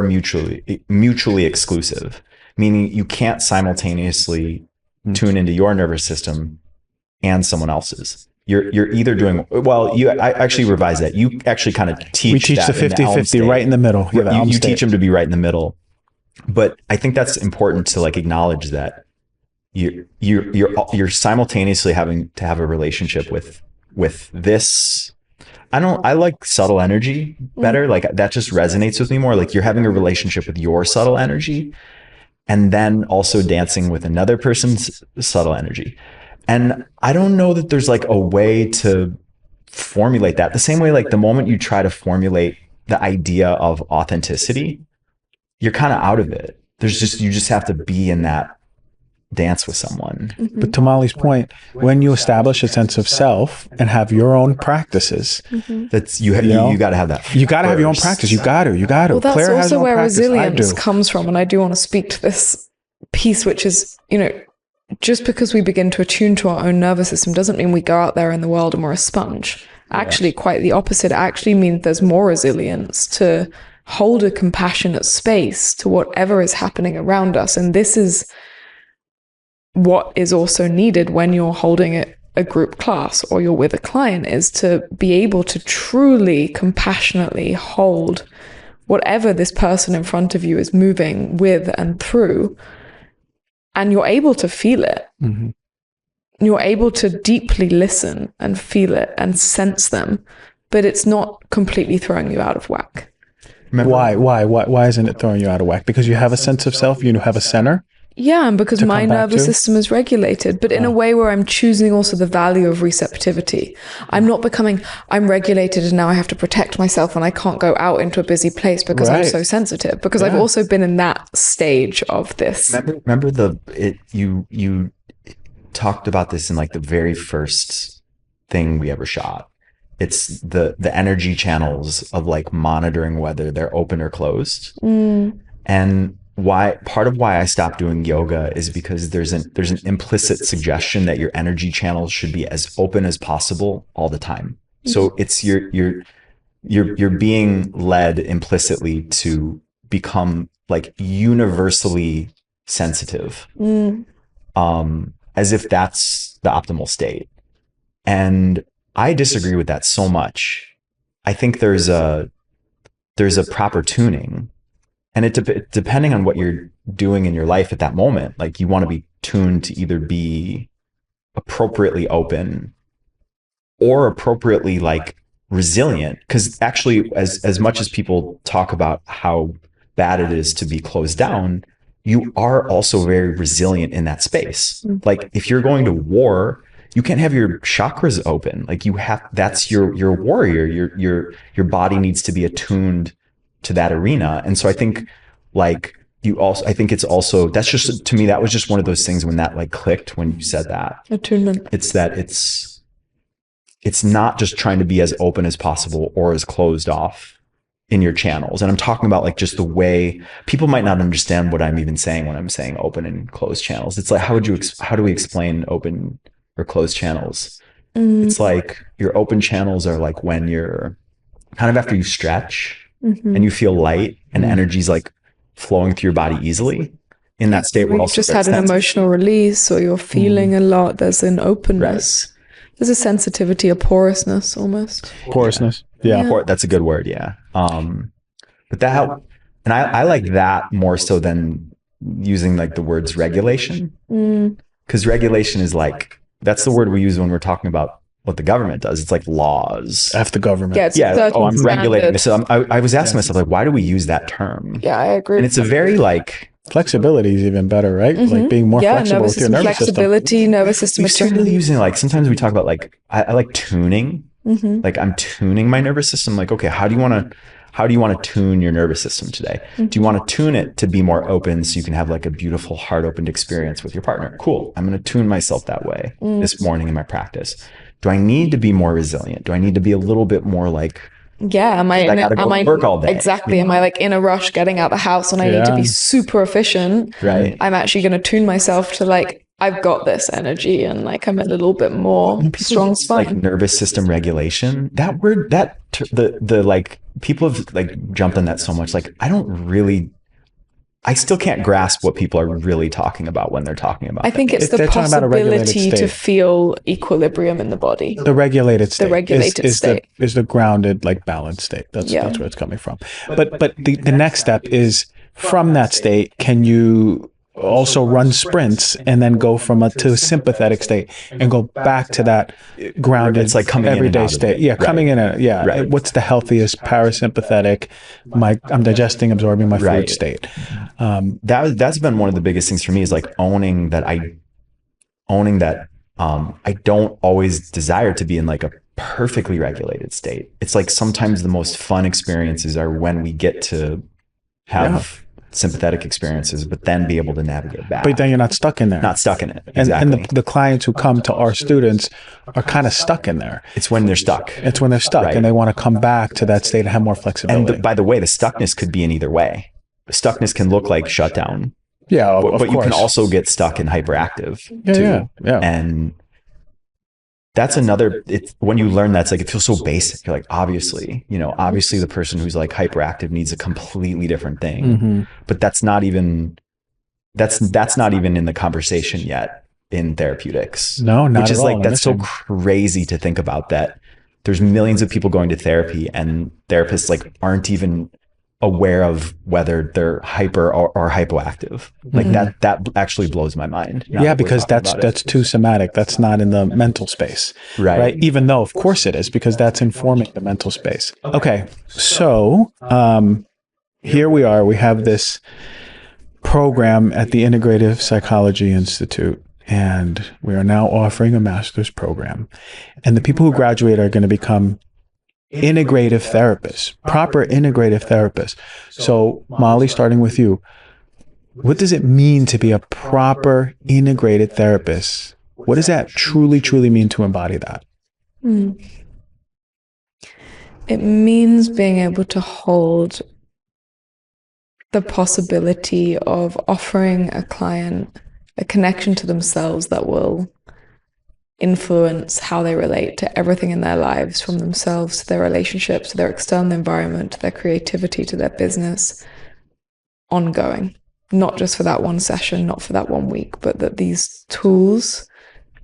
mutually exclusive. Meaning you can't simultaneously tune into your nervous system and someone else's. You're either doing, I actually revise that. You actually kind of teach. We teach the 50-50 right in the middle. You teach them to be right in the middle. But I think that's important to like acknowledge that you're simultaneously having to have a relationship with this. I like subtle energy better. Like that just resonates with me more. Like you're having a relationship with your subtle energy, and then also dancing with another person's subtle energy. And I don't know that there's like a way to formulate that. The same way, like the moment you try to formulate the idea of authenticity, you're kind of out of it. You just have to be in that dance with someone. But to Molly's point, when you establish a sense of self and have your own practices, that's you got to have that. You got to have your own practice. You got to. Well, that's Claire also where resilience comes from, and I do want to speak to this piece, which is, just because we begin to attune to our own nervous system doesn't mean we go out there in the world and we're a sponge. Actually, quite the opposite. It actually means there's more resilience to hold a compassionate space to whatever is happening around us. And this is what is also needed when you're holding a group class or you're with a client, is to be able to truly compassionately hold whatever this person in front of you is moving with and through. And you're able to feel it. Mm-hmm. You're able to deeply listen and feel it and sense them, but it's not completely throwing you out of whack. Why isn't it throwing you out of whack? Because you have a sense of self, you have a center? Yeah, and because my nervous system is regulated, but in a way where I'm choosing also the value of receptivity. I'm not becoming, I'm regulated and now I have to protect myself and I can't go out into a busy place because I'm so sensitive, because I've also been in that stage of this. Remember you talked about this in like the very first thing we ever shot. It's the energy channels of like monitoring whether they're open or closed. And part of why I stopped doing yoga is because there's an implicit suggestion that your energy channels should be as open as possible all the time. So it's you're being led implicitly to become like universally sensitive, as if that's the optimal state. And I disagree with that so much. I think there's a proper tuning. And depending on what you're doing in your life at that moment, like you want to be tuned to either be appropriately open or appropriately like resilient. Because actually, as much as people talk about how bad it is to be closed down, you are also very resilient in that space. Like if you're going to war, you can't have your chakras open. Like that's your warrior. Your body needs to be attuned to that arena. And so I think like it's also, that's just, to me, that was just one of those things when that like clicked when you said that. Attunement. It's that it's not just trying to be as open as possible or as closed off in your channels. And I'm talking about like just the way people might not understand what I'm even saying when I'm saying open and closed channels. It's like, how do we explain open or closed channels? It's like your open channels are like when you're kind of after you stretch, and you feel light and energy's like flowing through your body easily. In that state, we're also just had an emotional release, or you're feeling a lot. There's an openness. Right. There's a sensitivity, a porousness almost. Porousness. Yeah. That's a good word. Yeah. But that helped. And I like that more so than using like the words regulation. Because regulation is like, that's the word we use when we're talking about what the government does. It's like laws. F the government. I'm regulating. So I was asking myself, like, why do we use that term? Yeah, I agree. And it's a very like... Flexibility is even better, right? Like being more flexible with your nervous flexibility, nervous system. We started using like, sometimes we talk about like, I like tuning. Like I'm tuning my nervous system. Like, okay, how do you want to tune your nervous system today? Do you want to tune it to be more open so you can have like a beautiful heart-opened experience with your partner? Cool. I'm going to tune myself that way this morning in my practice. Do I need to be more resilient? Do I need to be a little bit more like, am I work all day? Exactly. Am I like in a rush getting out the house and I need to be super efficient? Right. I'm actually going to tune myself to like, I've got this energy and like I'm a little bit more strong spine. Like nervous system regulation, that word, the like people have like jumped on that so much. Like I still can't grasp what people are really talking about when they're talking about I think it's the possibility to feel equilibrium in the body. The regulated state. The regulated state. Is the grounded, like balanced state. That's where it's coming from. But the next step is, from that state, can you also run sprints and then go to a sympathetic state and go back to that grounded, it's like coming everyday state. Yeah, coming in. Right. What's the healthiest parasympathetic? I'm digesting, absorbing my food state. That's been one of the biggest things for me, is like owning that I don't always desire to be in like a perfectly regulated state. It's like sometimes the most fun experiences are when we get to have sympathetic experiences, but then be able to navigate back. But then you're not stuck in there. Not stuck in it. Exactly. And the clients who come to our students are kind of stuck in there. It's when they're stuck. And they want to come back to that state and have more flexibility. And by the way, the stuckness could be in either way. Stuckness can look like shutdown. Yeah, of but you can course. also get stuck in hyperactive Yeah, too. yeah. And that's another, it's when you learn that's like, it feels so basic. You're like, obviously, obviously the person who's like hyperactive needs a completely different thing, Mm-hmm. but that's not even in the conversation yet in therapeutics. No, not which at is all. like, that's so crazy to think about, that there's millions of people going to therapy and therapists like aren't even aware of whether they're hyper or hypoactive. Like that actually blows my mind. Yeah, because that's too somatic. That's not in the mental space. Right. Even though of course it is, because that's informing the mental space. Okay. So here we are. We have this program at the Integrative Psychology Institute, and we are now offering a master's program. And the people who graduate are going to become integrative therapists, proper integrative therapists. So, Molly, starting with you, what does it mean to be a proper integrated therapist? What does that truly, truly mean to embody that? It means being able to hold the possibility of offering a client a connection to themselves that will influence how they relate to everything in their lives, from themselves to their relationships, to their external environment, to their creativity, to their business, ongoing. Not just for that one session, not for that 1 week, but that these tools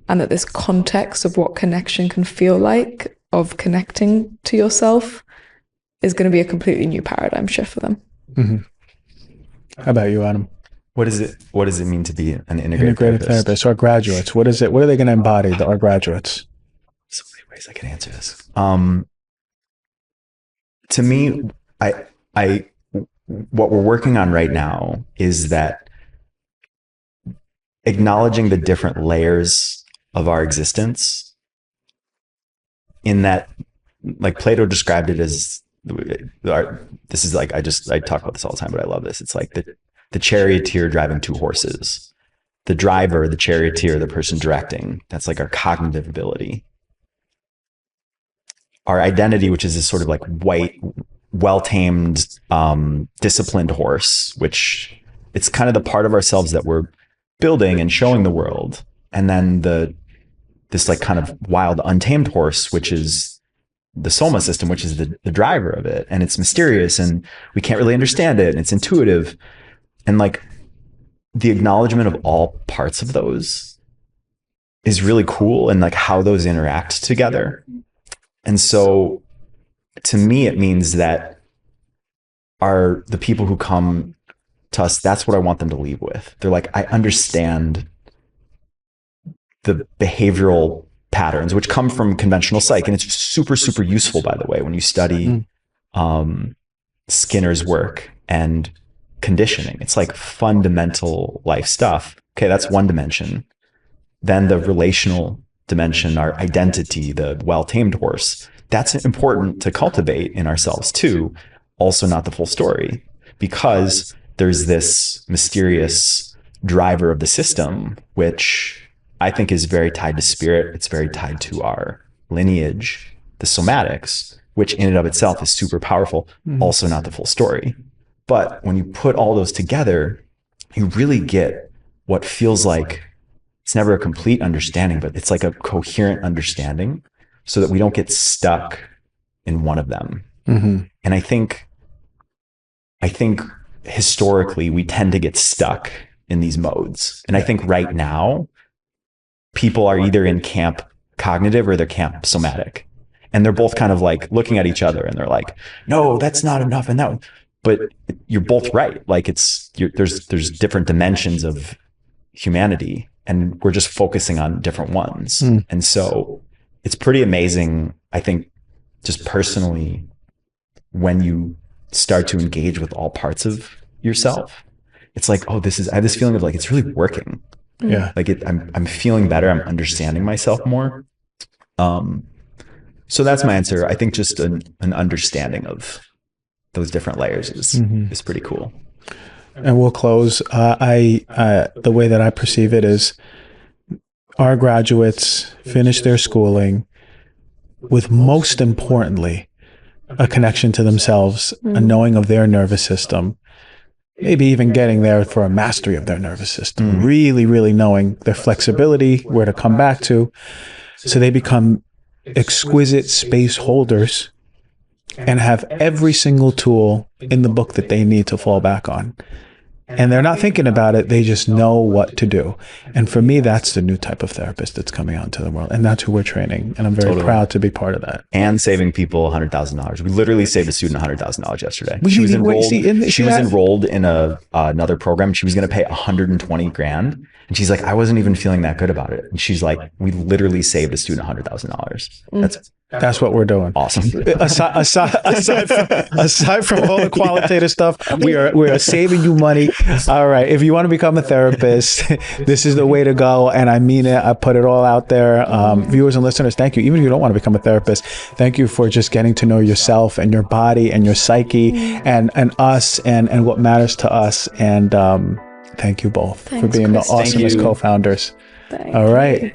and that this context of what connection can feel like, of connecting to yourself, is going to be a completely new paradigm shift for them. Mm-hmm. How about you, Adam? What does it mean to be an integrative therapist? Our graduates, what is it? What are they going to embody, our graduates? So many ways I can answer this. To me, what we're working on right now is that acknowledging the different layers of our existence, in that, like Plato described it as, this is like, I talk about this all the time, but I love this. It's like the charioteer driving two horses, the driver, the charioteer, the person directing. That's like our cognitive ability. Our identity, which is this sort of like white, well-tamed, disciplined horse, which it's kind of the part of ourselves that we're building and showing the world. And then this like kind of wild, untamed horse, which is the soma system, which is the driver of it. And it's mysterious and we can't really understand it. And it's intuitive. And like the acknowledgement of all parts of those is really cool, and like how those interact together. And so to me, it means that the people who come to us, that's what I want them to leave with. They're like, I understand the behavioral patterns, which come from conventional psych. And it's super, super useful, by the way, when you study Skinner's work and conditioning. It's like fundamental life stuff. Okay, that's one dimension. Then the relational dimension, our identity, the well-tamed horse, that's important to cultivate in ourselves too. Also not the full story, because there's this mysterious driver of the system, which I think is very tied to spirit. It's very tied to our lineage, the somatics, which in and of itself is super powerful. Also not the full story. But when you put all those together, you really get what feels like, it's never a complete understanding, but it's like a coherent understanding, so that we don't get stuck in one of them. And I think historically we tend to get stuck in these modes. And I think right now people are either in camp cognitive or they're camp somatic. And they're both kind of like looking at each other and they're like, no, that's not enough. And that, but you're both right. Like there's different dimensions of humanity, and we're just focusing on different ones. And so it's pretty amazing, I think, just personally, when you start to engage with all parts of yourself. It's like, oh, I have this feeling of like, it's really working. Yeah. Like I'm feeling better. I'm understanding myself more. So that's my answer. I think just an understanding of those different layers is pretty cool. And we'll close. The way that I perceive it is, our graduates finish their schooling with, most importantly, a connection to themselves, a knowing of their nervous system, maybe even getting there for a mastery of their nervous system, really, really knowing their flexibility, where to come back to. So they become exquisite space holders and have every single tool in the book that they need to fall back on. And they're not thinking about it. They just know what to do. And for me, that's the new type of therapist that's coming out into the world. And that's who we're training. And I'm very proud to be part of that. And saving people $100,000. We literally saved a student $100,000 yesterday. She was enrolled in another program. She was going to pay $120,000. And she's like, I wasn't even feeling that good about it. And she's like, we literally saved a student $100,000. That's what we're doing. Awesome. Aside from all the qualitative stuff, we are saving you money. All right. If you want to become a therapist, this is the way to go. And I mean it. I put it all out there. Viewers and listeners, thank you. Even if you don't want to become a therapist, thank you for just getting to know yourself and your body and your psyche and us and what matters to us. And thank you both for being the awesomest co-founders. All right.